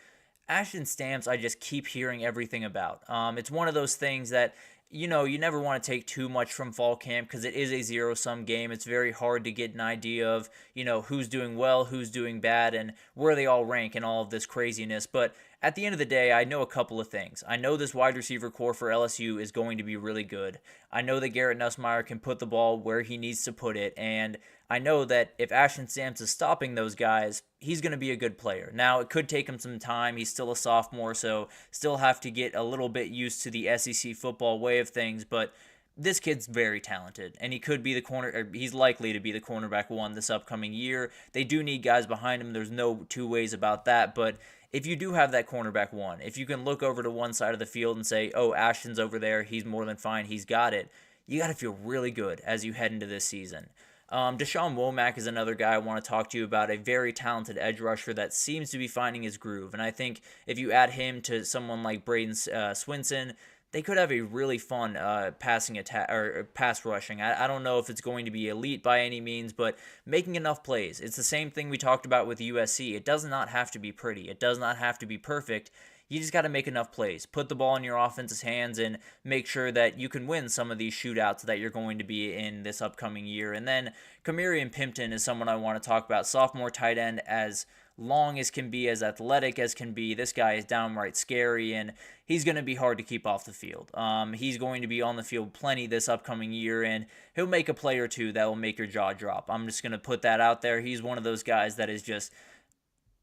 Ashton Stamps, I just keep hearing everything about. It's one of those things that, you know, you never want to take too much from fall camp because it is a zero-sum game. It's very hard to get an idea of, you know, who's doing well, who's doing bad, and where they all rank and all of this craziness. But at the end of the day, I know a couple of things. I know this wide receiver core for LSU is going to be really good. I know that Garrett Nussmeier can put the ball where he needs to put it, and I know that if Ashton Stamps is stopping those guys, he's going to be a good player. Now, it could take him some time. He's still a sophomore, so still have to get a little bit used to the SEC football way of things, but this kid's very talented, and he could be the he's likely to be the cornerback one this upcoming year. They do need guys behind him. There's no two ways about that, but if you do have that cornerback one, if you can look over to one side of the field and say, oh, Ashton's over there, he's more than fine, he's got it, you got to feel really good as you head into this season. Deshaun Womack is another guy I want to talk to you about, a very talented edge rusher that seems to be finding his groove. And I think if you add him to someone like Braden Swinson, they could have a really fun passing attack or pass rushing. I don't know if it's going to be elite by any means, but making enough plays. It's the same thing we talked about with USC. It does not have to be pretty. It does not have to be perfect. You just got to make enough plays. Put the ball in your offense's hands and make sure that you can win some of these shootouts that you're going to be in this upcoming year. And then Kamarian Pimpton is someone I want to talk about. Sophomore tight end, as long as can be, as athletic as can be. This guy is downright scary, and he's going to be hard to keep off the field. He's going to be on the field plenty this upcoming year, and he'll make a play or two that will make your jaw drop. I'm just going to put that out there. He's one of those guys that is just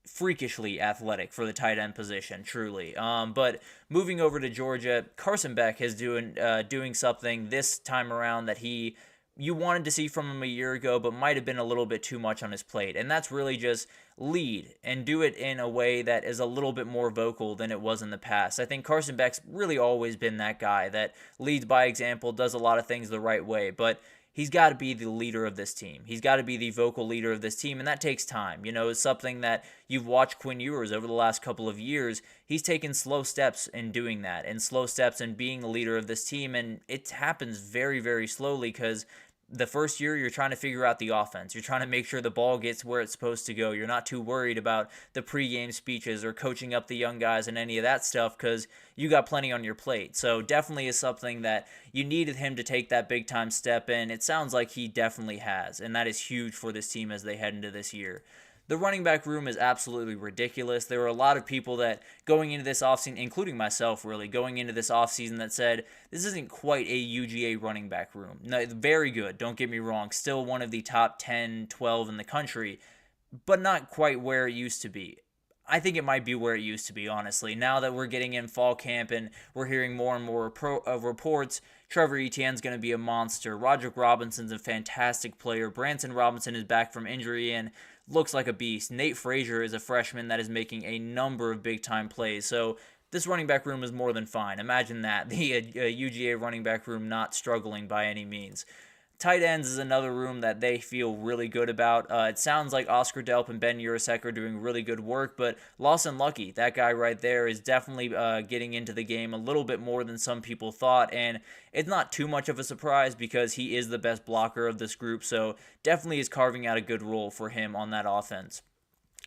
freakishly athletic for the tight end position, truly. But moving over to Georgia, Carson Beck is doing something this time around that you wanted to see from him a year ago, but might have been a little bit too much on his plate. And that's really just lead and do it in a way that is a little bit more vocal than it was in the past. I think Carson Beck's really always been that guy that leads by example, does a lot of things the right way, but he's got to be the leader of this team. He's got to be the vocal leader of this team, and that takes time. You know, it's something that you've watched Quinn Ewers over the last couple of years. He's taken slow steps in doing that, and slow steps in being the leader of this team, and it happens very, very slowly because the first year you're trying to figure out the offense. You're trying to make sure the ball gets where it's supposed to go. You're not too worried about the pregame speeches or coaching up the young guys and any of that stuff because you got plenty on your plate. So definitely is something that you needed him to take that big time step in. It sounds like he definitely has, and that is huge for this team as they head into this year. The running back room is absolutely ridiculous. There were a lot of people that going into this offseason, including myself really, going into this offseason that said, this isn't quite a UGA running back room. No, very good, don't get me wrong. Still one of the top 10, 12 in the country, but not quite where it used to be. I think it might be where it used to be, honestly. Now that we're getting in fall camp and we're hearing more and more reports, Trevor Etienne's going to be a monster. Roderick Robinson's a fantastic player. Branson Robinson is back from injury and looks like a beast. Nate Frazier is a freshman that is making a number of big-time plays. So this running back room is more than fine. Imagine that, the UGA running back room not struggling by any means. Tight ends is another room that they feel really good about. It sounds like Oscar Delp and Ben Urasek are doing really good work, but Lawson Lucky, that guy right there, is definitely getting into the game a little bit more than some people thought, and it's not too much of a surprise because he is the best blocker of this group, so definitely is carving out a good role for him on that offense.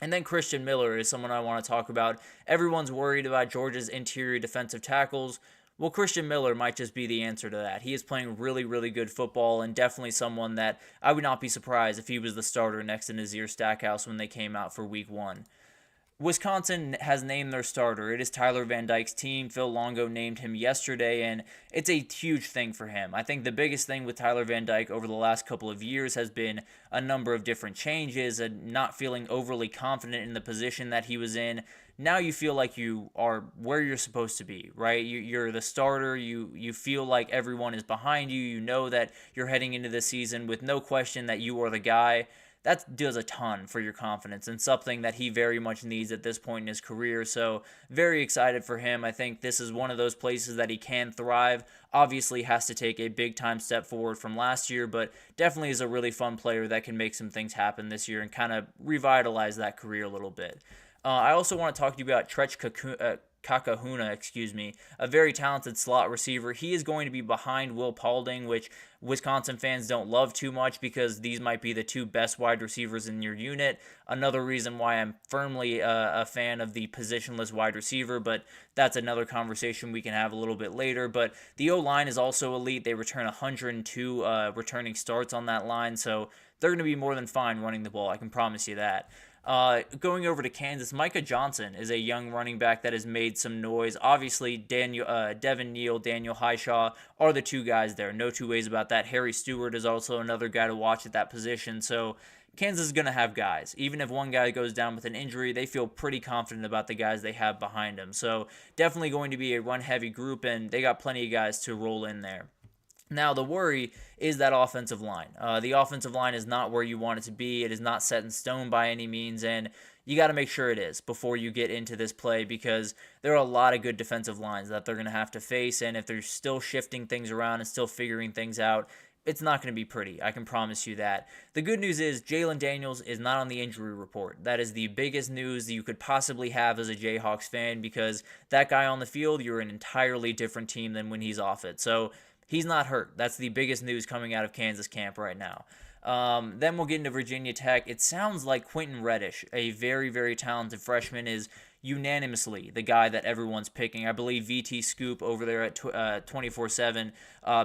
And then Christian Miller is someone I want to talk about. Everyone's worried about Georgia's interior defensive tackles. Well, Christian Miller might just be the answer to that. He is playing really, really good football and definitely someone that I would not be surprised if he was the starter next to Nazir Stackhouse when they came out for week 1. Wisconsin has named their starter. It is Tyler Van Dyke's team. Phil Longo named him yesterday, and it's a huge thing for him. I think the biggest thing with Tyler Van Dyke over the last couple of years has been a number of different changes and not feeling overly confident in the position that he was in. Now you feel like you are where you're supposed to be, right? You're the starter. You feel like everyone is behind you. You know that you're heading into the season with no question that you are the guy. That does a ton for your confidence and something that he very much needs at this point in his career. So very excited for him. I think this is one of those places that he can thrive. Obviously has to take a big time step forward from last year, but definitely is a really fun player that can make some things happen this year and kind of revitalize that career a little bit. I also want to talk to you about Trech Kakahuna, a very talented slot receiver. He is going to be behind Will Paulding, which Wisconsin fans don't love too much because these might be the two best wide receivers in your unit. Another reason why I'm firmly a fan of the positionless wide receiver, but that's another conversation we can have a little bit later. But the O-line is also elite. They return 102 returning starts on that line, so they're going to be more than fine running the ball. I can promise you that. Going over to Kansas, Micah Johnson is a young running back that has made some noise. Obviously, Devin Neal, Daniel Highshaw are the two guys there. No two ways about that. Harry Stewart is also another guy to watch at that position. So Kansas is going to have guys. Even if one guy goes down with an injury, they feel pretty confident about the guys they have behind them. So definitely going to be a run-heavy group, and they got plenty of guys to roll in there. Now, the worry is that offensive line. The offensive line is not where you want it to be. It is not set in stone by any means, and you got to make sure it is before you get into this play, because there are a lot of good defensive lines that they're going to have to face, and if they're still shifting things around and still figuring things out, it's not going to be pretty. I can promise you that. The good news is Jalen Daniels is not on the injury report. That is the biggest news that you could possibly have as a Jayhawks fan, because that guy on the field, you're an entirely different team than when he's off it. So he's not hurt. That's the biggest news coming out of Kansas camp right now. Then we'll get into Virginia Tech. It sounds like Quentin Reddish, a very, very talented freshman, is unanimously the guy that everyone's picking. I believe VT Scoop over there at 24/7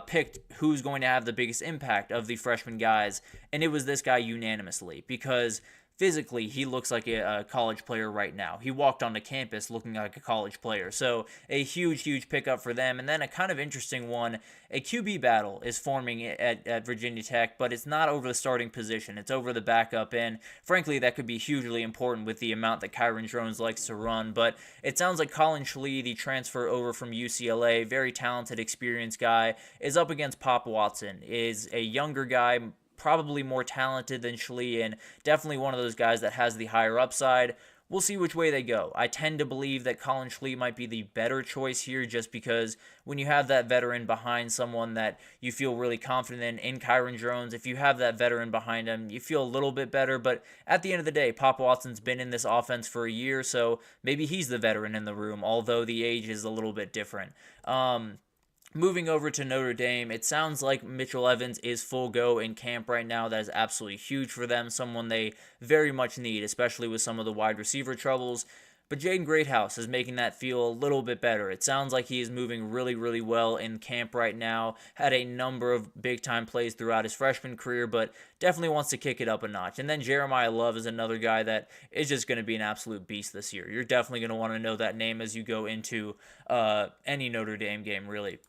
picked who's going to have the biggest impact of the freshman guys, and it was this guy unanimously, because physically, he looks like a college player right now. He walked onto campus looking like a college player. So a huge, huge pickup for them. And then a kind of interesting one, a QB battle is forming at Virginia Tech, but it's not over the starting position. It's over the backup. And frankly, that could be hugely important with the amount that Kyron Drones likes to run. But it sounds like Colin Schlee, the transfer over from UCLA, very talented, experienced guy, is up against Pop Watson, is a younger guy, probably more talented than Schlee, and definitely one of those guys that has the higher upside. We'll see which way they go. I tend to believe that Colin Schlee might be the better choice here, just because when you have that veteran behind someone that you feel really confident in Kyron Drones, if you have that veteran behind him, you feel a little bit better. But at the end of the day, Pop Watson's been in this offense for a year, so maybe he's the veteran in the room, although the age is a little bit different. Moving over to Notre Dame, it sounds like Mitchell Evans is full go in camp right now. That is absolutely huge for them, someone they very much need, especially with some of the wide receiver troubles. But Jaden Greathouse is making that feel a little bit better. It sounds like he is moving really, really well in camp right now. Had a number of big-time plays throughout his freshman career, but definitely wants to kick it up a notch. And then Jeremiah Love is another guy that is just going to be an absolute beast this year. You're definitely going to want to know that name as you go into any Notre Dame game, really.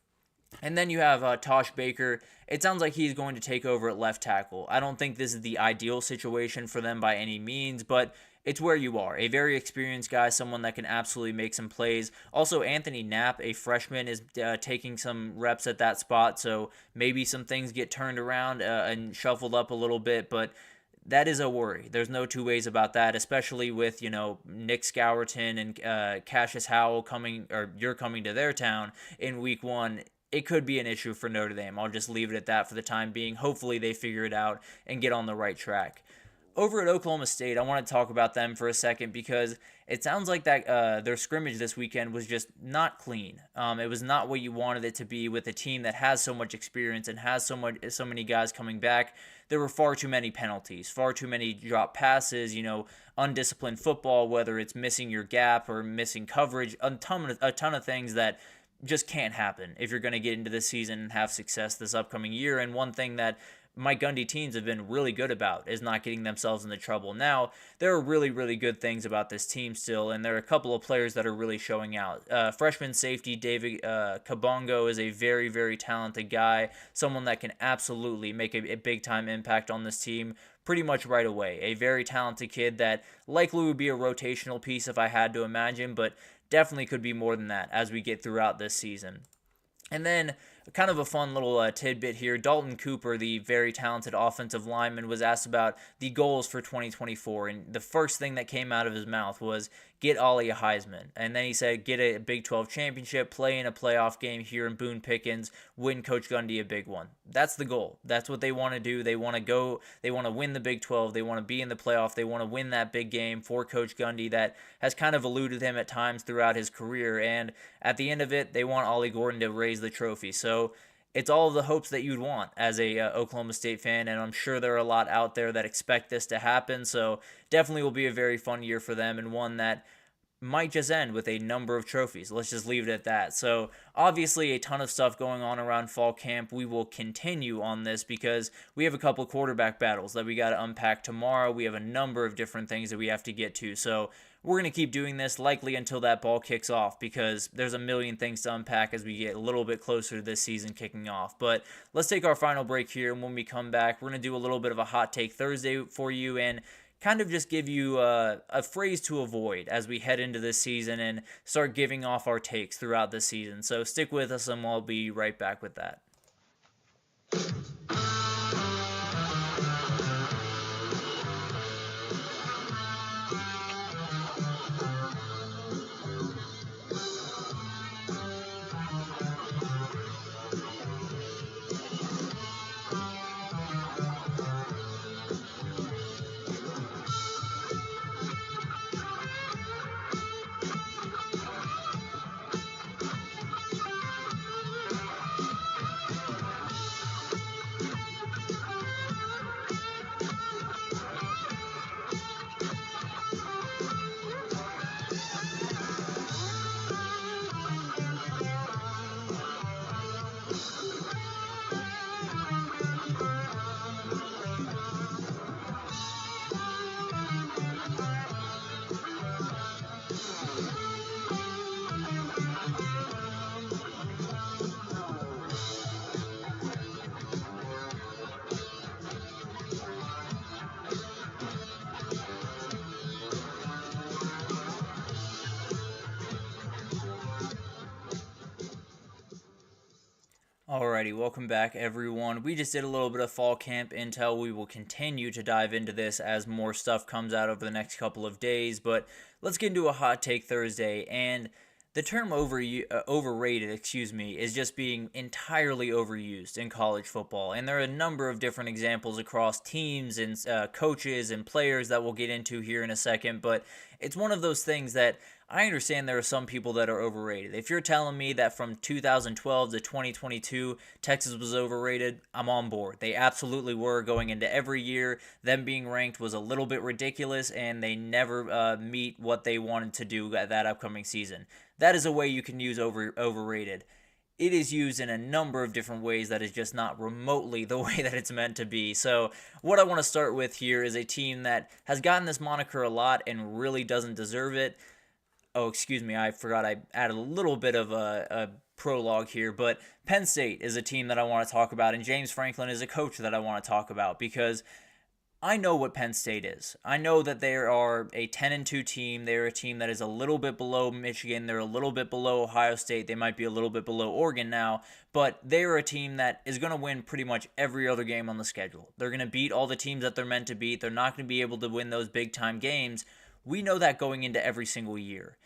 And then you have Tosh Baker. It sounds like he's going to take over at left tackle. I don't think this is the ideal situation for them by any means, but it's where you are. A very experienced guy, someone that can absolutely make some plays. Also, Anthony Knapp, a freshman, is taking some reps at that spot, so maybe some things get turned around and shuffled up a little bit, but that is a worry. There's no two ways about that, especially with, Nick Scourton and Cassius Howell coming to their town in week 1. It could be an issue for Notre Dame. I'll just leave it at that for the time being. Hopefully they figure it out and get on the right track. Over at Oklahoma State, I want to talk about them for a second, because it sounds like that their scrimmage this weekend was just not clean. It was not what you wanted it to be with a team that has so much experience and has so many guys coming back. There were far too many penalties, far too many drop passes, undisciplined football, whether it's missing your gap or missing coverage, a ton of things that just can't happen if you're going to get into this season and have success this upcoming year. And one thing that Mike Gundy teams have been really good about is not getting themselves into trouble. Now, there are really, really good things about this team still, and there are a couple of players that are really showing out. Freshman safety David Kabongo is a very, very talented guy, someone that can absolutely make a big-time impact on this team pretty much right away. A very talented kid that likely would be a rotational piece if I had to imagine, but definitely could be more than that as we get throughout this season. And then kind of a fun little tidbit here. Dalton Cooper, the very talented offensive lineman, was asked about the goals for 2024, and the first thing that came out of his mouth was get Ollie a Heisman. And then he said get a Big 12 championship, play in a playoff game here in Boone Pickens, win Coach Gundy a big one. That's the goal. That's what they want to do. They want to win the Big 12. They want to be in the playoff. They want to win that big game for Coach Gundy that has kind of eluded him at times throughout his career. And at the end of it, they want Ollie Gordon to raise the trophy. So it's all of the hopes that you'd want as a Oklahoma State fan, and I'm sure there are a lot out there that expect this to happen, so definitely will be a very fun year for them, and one that might just end with a number of trophies. Let's just leave it at that. So obviously a ton of stuff going on around fall camp. We will continue on this because we have a couple of quarterback battles that we got to unpack tomorrow. We have a number of different things that we have to get to, so we're going to keep doing this likely until that ball kicks off, because there's a million things to unpack as we get a little bit closer to this season kicking off. But let's take our final break here, and when we come back, we're going to do a little bit of a Hot Take Thursday for you and kind of just give you a phrase to avoid as we head into this season and start giving off our takes throughout the season. So stick with us, and we'll be right back with that. Alrighty, welcome back everyone. We just did a little bit of fall camp intel. We will continue to dive into this as more stuff comes out over the next couple of days, but let's get into a hot take Thursday. And the term overrated, is just being entirely overused in college football. And there are a number of different examples across teams and coaches and players that we'll get into here in a second, but it's one of those things that I understand there are some people that are overrated. If you're telling me that from 2012 to 2022, Texas was overrated, I'm on board. They absolutely were going into every year. Them being ranked was a little bit ridiculous, and they never meet what they wanted to do at that upcoming season. That is a way you can use overrated. It is used in a number of different ways that is just not remotely the way that it's meant to be. So what I want to start with here is a team that has gotten this moniker a lot and really doesn't deserve it. Oh, I forgot I added a little bit of a prologue here, but Penn State is a team that I want to talk about, and James Franklin is a coach that I want to talk about because I know what Penn State is. I know that they are a 10-2 team. They're a team that is a little bit below Michigan. They're a little bit below Ohio State. They might be a little bit below Oregon now, but they're a team that is going to win pretty much every other game on the schedule. They're going to beat all the teams that they're meant to beat. They're not going to be able to win those big-time games. We know that going into every single year.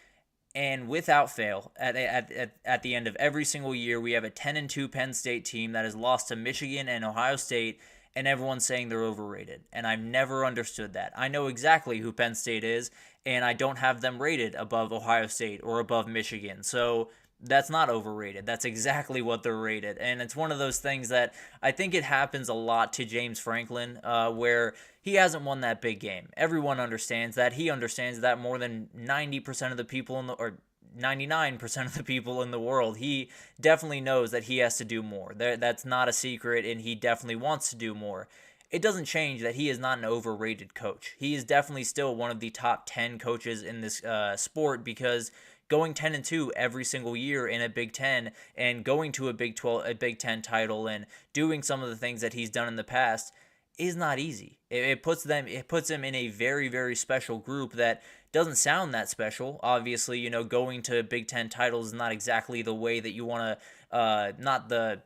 And without fail, at the end of every single year, we have a 10-2 Penn State team that has lost to Michigan and Ohio State, and everyone's saying they're overrated. And I've never understood that. I know exactly who Penn State is, and I don't have them rated above Ohio State or above Michigan. So that's not overrated. That's exactly what they're rated. And it's one of those things that I think it happens a lot to James Franklin, where he hasn't won that big game. Everyone understands that. He understands that more than 90% of the people or 99% of the people in the world. He definitely knows that he has to do more. That's not a secret, and he definitely wants to do more. It doesn't change that he is not an overrated coach. He is definitely still one of the top 10 coaches in this sport because going 10-2 every single year in a Big Ten and going to a Big 10 title and doing some of the things that he's done in the past is not easy. It puts him in a very, very special group that doesn't sound that special. Obviously, going to Big Ten titles is not exactly the way that you want to, not the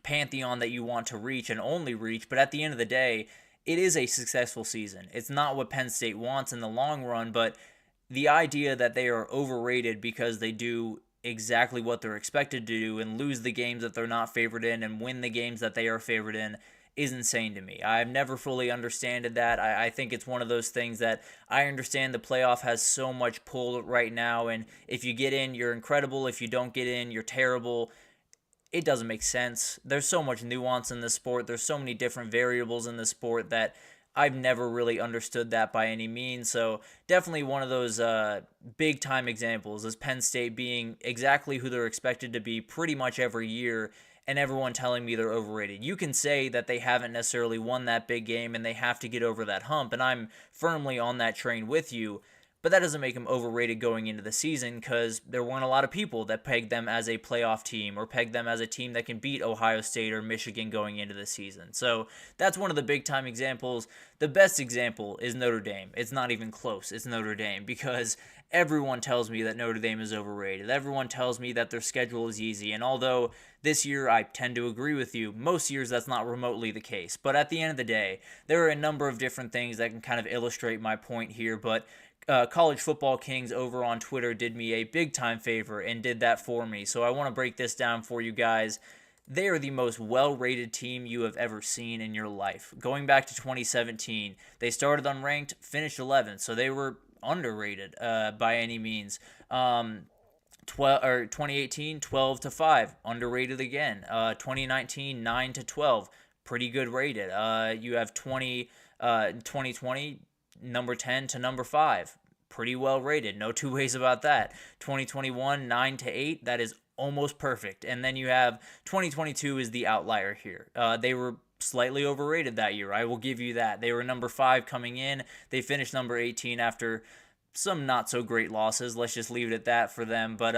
pantheon that you want to reach and only reach, but at the end of the day, it is a successful season. It's not what Penn State wants in the long run, but the idea that they are overrated because they do exactly what they're expected to do and lose the games that they're not favored in and win the games that they are favored in is insane to me. I've never fully understood that. I think it's one of those things that I understand the playoff has so much pull right now, and if you get in, you're incredible. If you don't get in, you're terrible. It doesn't make sense. There's so much nuance in this sport. There's so many different variables in the sport that I've never really understood that by any means. So definitely one of those big time examples is Penn State being exactly who they're expected to be pretty much every year, and everyone telling me they're overrated. You can say that they haven't necessarily won that big game and they have to get over that hump, and I'm firmly on that train with you, but that doesn't make them overrated going into the season because there weren't a lot of people that pegged them as a playoff team or pegged them as a team that can beat Ohio State or Michigan going into the season. So that's one of the big-time examples. The best example is Notre Dame. It's not even close. It's Notre Dame because everyone tells me that Notre Dame is overrated. Everyone tells me that their schedule is easy, and although this year I tend to agree with you, most years that's not remotely the case. But at the end of the day, there are a number of different things that can kind of illustrate my point here, but College Football Kings over on Twitter did me a big-time favor and did that for me, so I want to break this down for you guys. They are the most well-rated team you have ever seen in your life. Going back to 2017, they started unranked, finished 11th, so they were underrated by any means. 2018, 12-5, underrated again. 2019, 9-12, pretty good rated. You have 2020, number 10 to number 5, pretty well rated. No two ways about that. 2021, 9-8, that is almost perfect. And then you have 2022 is the outlier here. They were slightly overrated that year. I will give you that. They were number 5 coming in. They finished number 18 after some not so great losses. Let's just leave it at that for them. But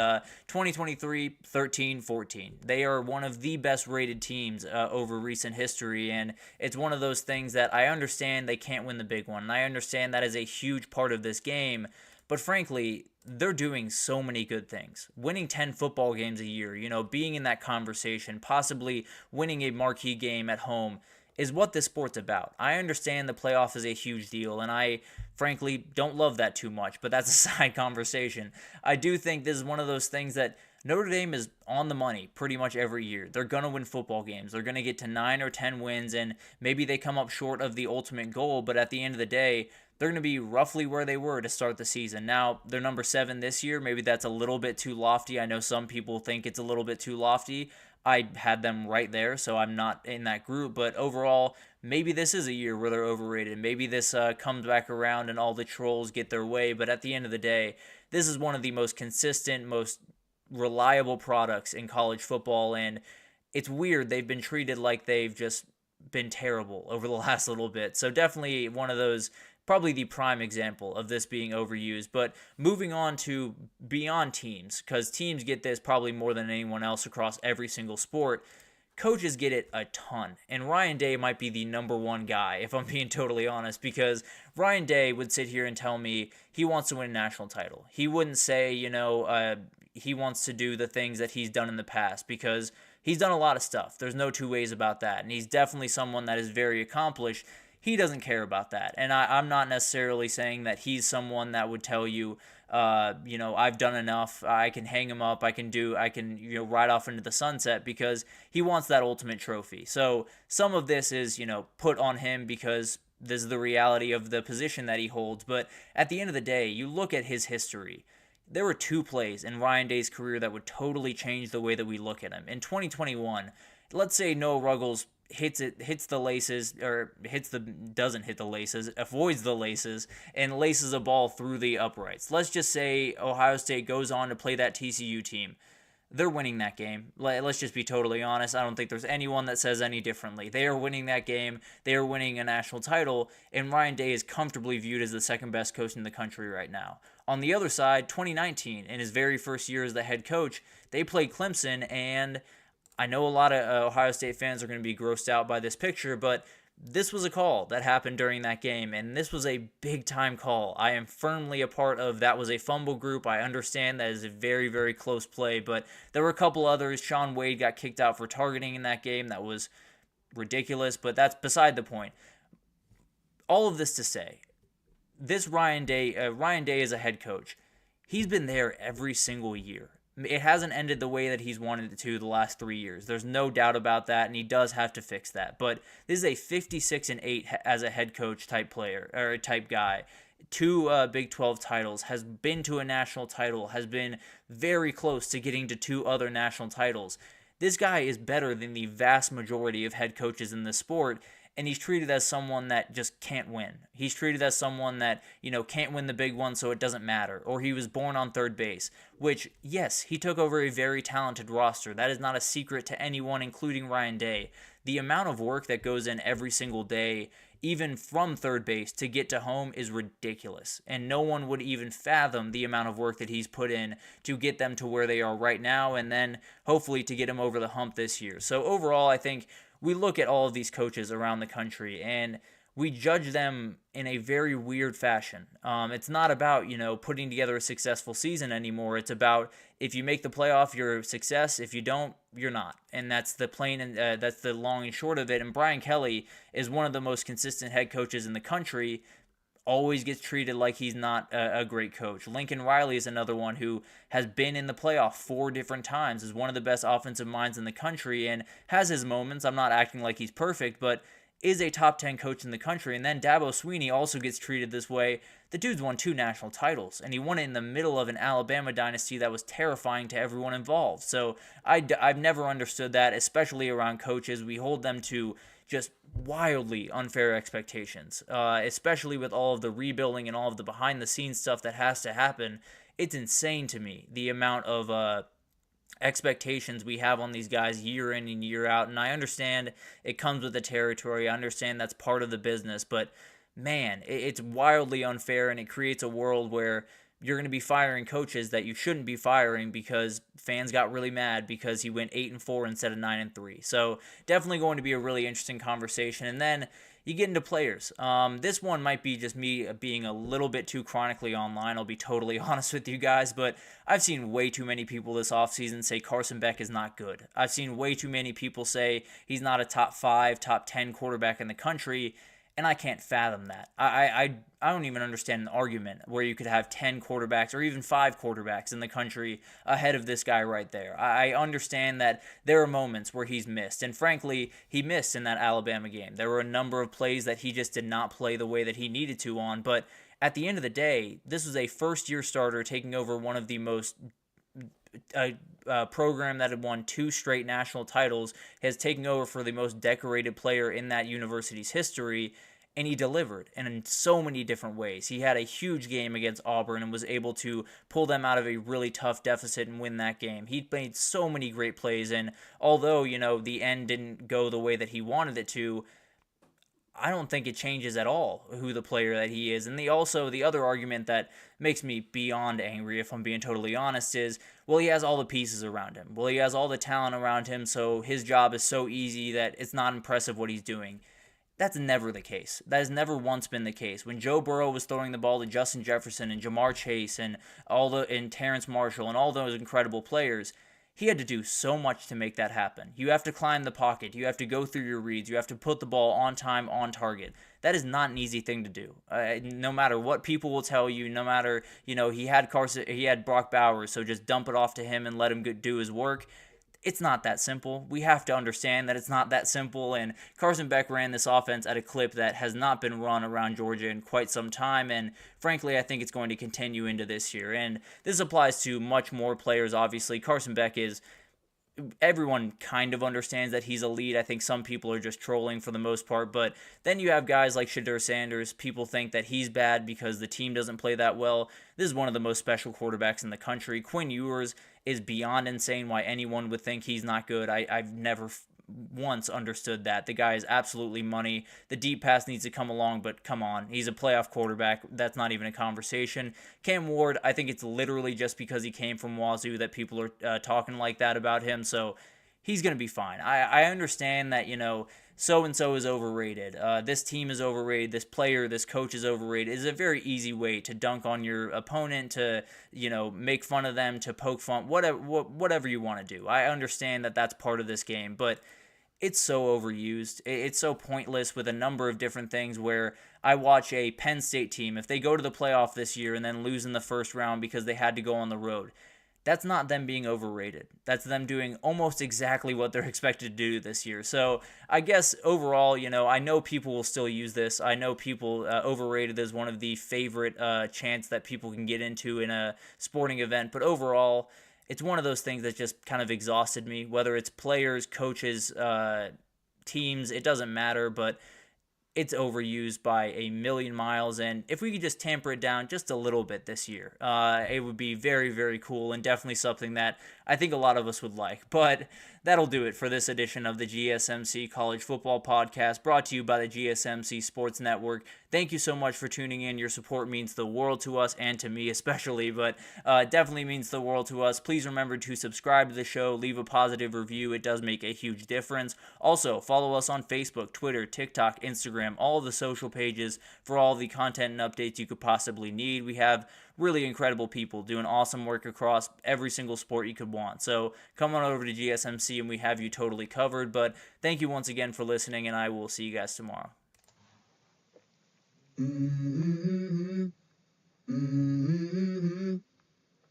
2023, 13-14. They are one of the best rated teams over recent history. And it's one of those things that I understand they can't win the big one. And I understand that is a huge part of this game. But frankly, they're doing so many good things. Winning 10 football games a year, being in that conversation, possibly winning a marquee game at home is what this sport's about. I understand the playoff is a huge deal, and I frankly don't love that too much, but that's a side conversation. I do think this is one of those things that Notre Dame is on the money pretty much every year. They're going to win football games. They're going to get to 9 or 10 wins, and maybe they come up short of the ultimate goal, but at the end of the day, they're going to be roughly where they were to start the season. Now, they're number 7 this year. Maybe that's a little bit too lofty. I know some people think it's a little bit too lofty. I had them right there, so I'm not in that group. But overall, maybe this is a year where they're overrated. Maybe this comes back around and all the trolls get their way. But at the end of the day, this is one of the most consistent, most reliable products in college football. And it's weird. They've been treated like they've just been terrible over the last little bit. So definitely one of those, probably the prime example of this being overused. But moving on to beyond teams, because teams get this probably more than anyone else across every single sport, coaches get it a ton. And Ryan Day might be the number one guy, if I'm being totally honest, because Ryan Day would sit here and tell me he wants to win a national title. He wouldn't say, he wants to do the things that he's done in the past, because he's done a lot of stuff. There's no two ways about that. And he's definitely someone that is very accomplished. He doesn't care about that. And I'm not necessarily saying that he's someone that would tell you, I've done enough, I can hang him up, I can ride off into the sunset, because he wants that ultimate trophy. So some of this is, put on him because this is the reality of the position that he holds. But at the end of the day, you look at his history. There were 2 plays in Ryan Day's career that would totally change the way that we look at him. In 2021, let's say Noah Ruggles doesn't hit the laces, avoids the laces, and laces a ball through the uprights. Let's just say Ohio State goes on to play that TCU team. They're winning that game. Let's just be totally honest. I don't think there's anyone that says any differently. They are winning that game. They are winning a national title, and Ryan Day is comfortably viewed as the second best coach in the country right now. On the other side, 2019, in his very first year as the head coach, they played Clemson, and I know a lot of Ohio State fans are going to be grossed out by this picture, but this was a call that happened during that game, and this was a big-time call. I am firmly a part of that was a fumble group. I understand that is a very, very close play, but there were a couple others. Sean Wade got kicked out for targeting in that game. That was ridiculous, but that's beside the point. All of this to say, this Ryan Day is a head coach. He's been there every single year. It hasn't ended the way that he's wanted it to the last 3 years. There's no doubt about that, and he does have to fix that. But this is a 56-8 as a head coach type player, or type guy. 2 Big 12 titles, has been to a national title, has been very close to getting to 2 other national titles. This guy is better than the vast majority of head coaches in this sport, and he's treated as someone that just can't win. He's treated as someone that, can't win the big one, so it doesn't matter. Or he was born on third base, which, yes, he took over a very talented roster. That is not a secret to anyone, including Ryan Day. The amount of work that goes in every single day, even from third base to get to home, is ridiculous. And no one would even fathom the amount of work that he's put in to get them to where they are right now, and then hopefully to get him over the hump this year. So overall, I think we look at all of these coaches around the country and we judge them in a very weird fashion. It's not about, putting together a successful season anymore. It's about, if you make the playoff, you're a success. If you don't, you're not. And that's the plain and that's the long and short of it. And Brian Kelly is one of the most consistent head coaches in the country. Always gets treated like he's not a great coach. Lincoln Riley is another one who has been in the playoff 4 different times, is one of the best offensive minds in the country, and has his moments. I'm not acting like he's perfect, but is a top 10 coach in the country. And then Dabo Swinney also gets treated this way. The dude's won 2 national titles, and he won it in the middle of an Alabama dynasty that was terrifying to everyone involved. So I've never understood that, especially around coaches. We hold them to just wildly unfair expectations, especially with all of the rebuilding and all of the behind-the-scenes stuff that has to happen. It's insane to me, the amount of expectations we have on these guys year in and year out. And I understand it comes with the territory. I understand that's part of the business, but man, it's wildly unfair, and it creates a world where you're going to be firing coaches that you shouldn't be firing because fans got really mad because he went 8-4 instead of 9-3. So definitely going to be a really interesting conversation. And then you get into players. This one might be just me being a little bit too chronically online. I'll be totally honest with you guys, but I've seen way too many people this offseason say Carson Beck is not good. I've seen way too many people say he's not a top 5, top 10 quarterback in the country, and I can't fathom that. I don't even understand an argument where you could have 10 quarterbacks or even 5 quarterbacks in the country ahead of this guy right there. I understand that there are moments where he's missed, and frankly, he missed in that Alabama game. There were a number of plays that he just did not play the way that he needed to on, but at the end of the day, this was a first-year starter taking over one of the most program that had won 2 straight national titles, has taken over for the most decorated player in that university's history, and he delivered, and in so many different ways. He had a huge game against Auburn and was able to pull them out of a really tough deficit and win that game. He made so many great plays, and although, the end didn't go the way that he wanted it to, I don't think it changes at all who the player that he is. And the other argument that makes me beyond angry, if I'm being totally honest, is, well, he has all the pieces around him. Well, he has all the talent around him, so his job is so easy that it's not impressive what he's doing. That's never the case. That has never once been the case. When Joe Burrow was throwing the ball to Justin Jefferson and Jamar Chase and Terrence Marshall and all those incredible players, he had to do so much to make that happen. You have to climb the pocket. You have to go through your reads. You have to put the ball on time, on target. That is not an easy thing to do. No matter what people will tell you, no matter, he had Brock Bowers, so just dump it off to him and let him do his work. It's not that simple. We have to understand that it's not that simple, and Carson Beck ran this offense at a clip that has not been run around Georgia in quite some time, and frankly, I think it's going to continue into this year. And this applies to much more players, obviously. Carson Beck everyone kind of understands that he's elite. I think some people are just trolling for the most part, but then you have guys like Shedeur Sanders. People think that he's bad because the team doesn't play that well. This is one of the most special quarterbacks in the country. Quinn Ewers is beyond insane why anyone would think he's not good. I've never once understood that. The guy is absolutely money. The deep pass needs to come along, but come on. He's a playoff quarterback. That's not even a conversation. Cam Ward, I think it's literally just because he came from Wazoo that people are talking like that about him, so he's going to be fine. I understand that, so-and-so is overrated. This team is overrated. This player, this coach is overrated. It's a very easy way to dunk on your opponent, to, make fun of them, to poke fun, whatever you want to do. I understand that that's part of this game, but it's so overused. It's so pointless with a number of different things where I watch a Penn State team, if they go to the playoff this year and then lose in the first round because they had to go on the road, that's not them being overrated. That's them doing almost exactly what they're expected to do this year. So I guess overall, I know people will still use this. I know people overrated is one of the favorite chants that people can get into in a sporting event. But overall, it's one of those things that just kind of exhausted me, whether it's players, coaches, teams. It doesn't matter, but it's overused by a million miles, and if we could just tamper it down just a little bit this year, it would be very, very cool, and definitely something that I think a lot of us would like. But that'll do it for this edition of the GSMC College Football Podcast, brought to you by the GSMC Sports Network. Thank you so much for tuning in. Your support means the world to us, and to me especially, but definitely means the world to us. Please remember to subscribe to the show, leave a positive review. It does make a huge difference. Also, follow us on Facebook, Twitter, TikTok, Instagram, all the social pages for all the content and updates you could possibly need. We have really incredible people doing awesome work across every single sport you could want. So come on over to GSMC and we have you totally covered. But thank you once again for listening, and I will see you guys tomorrow. Mm-hmm.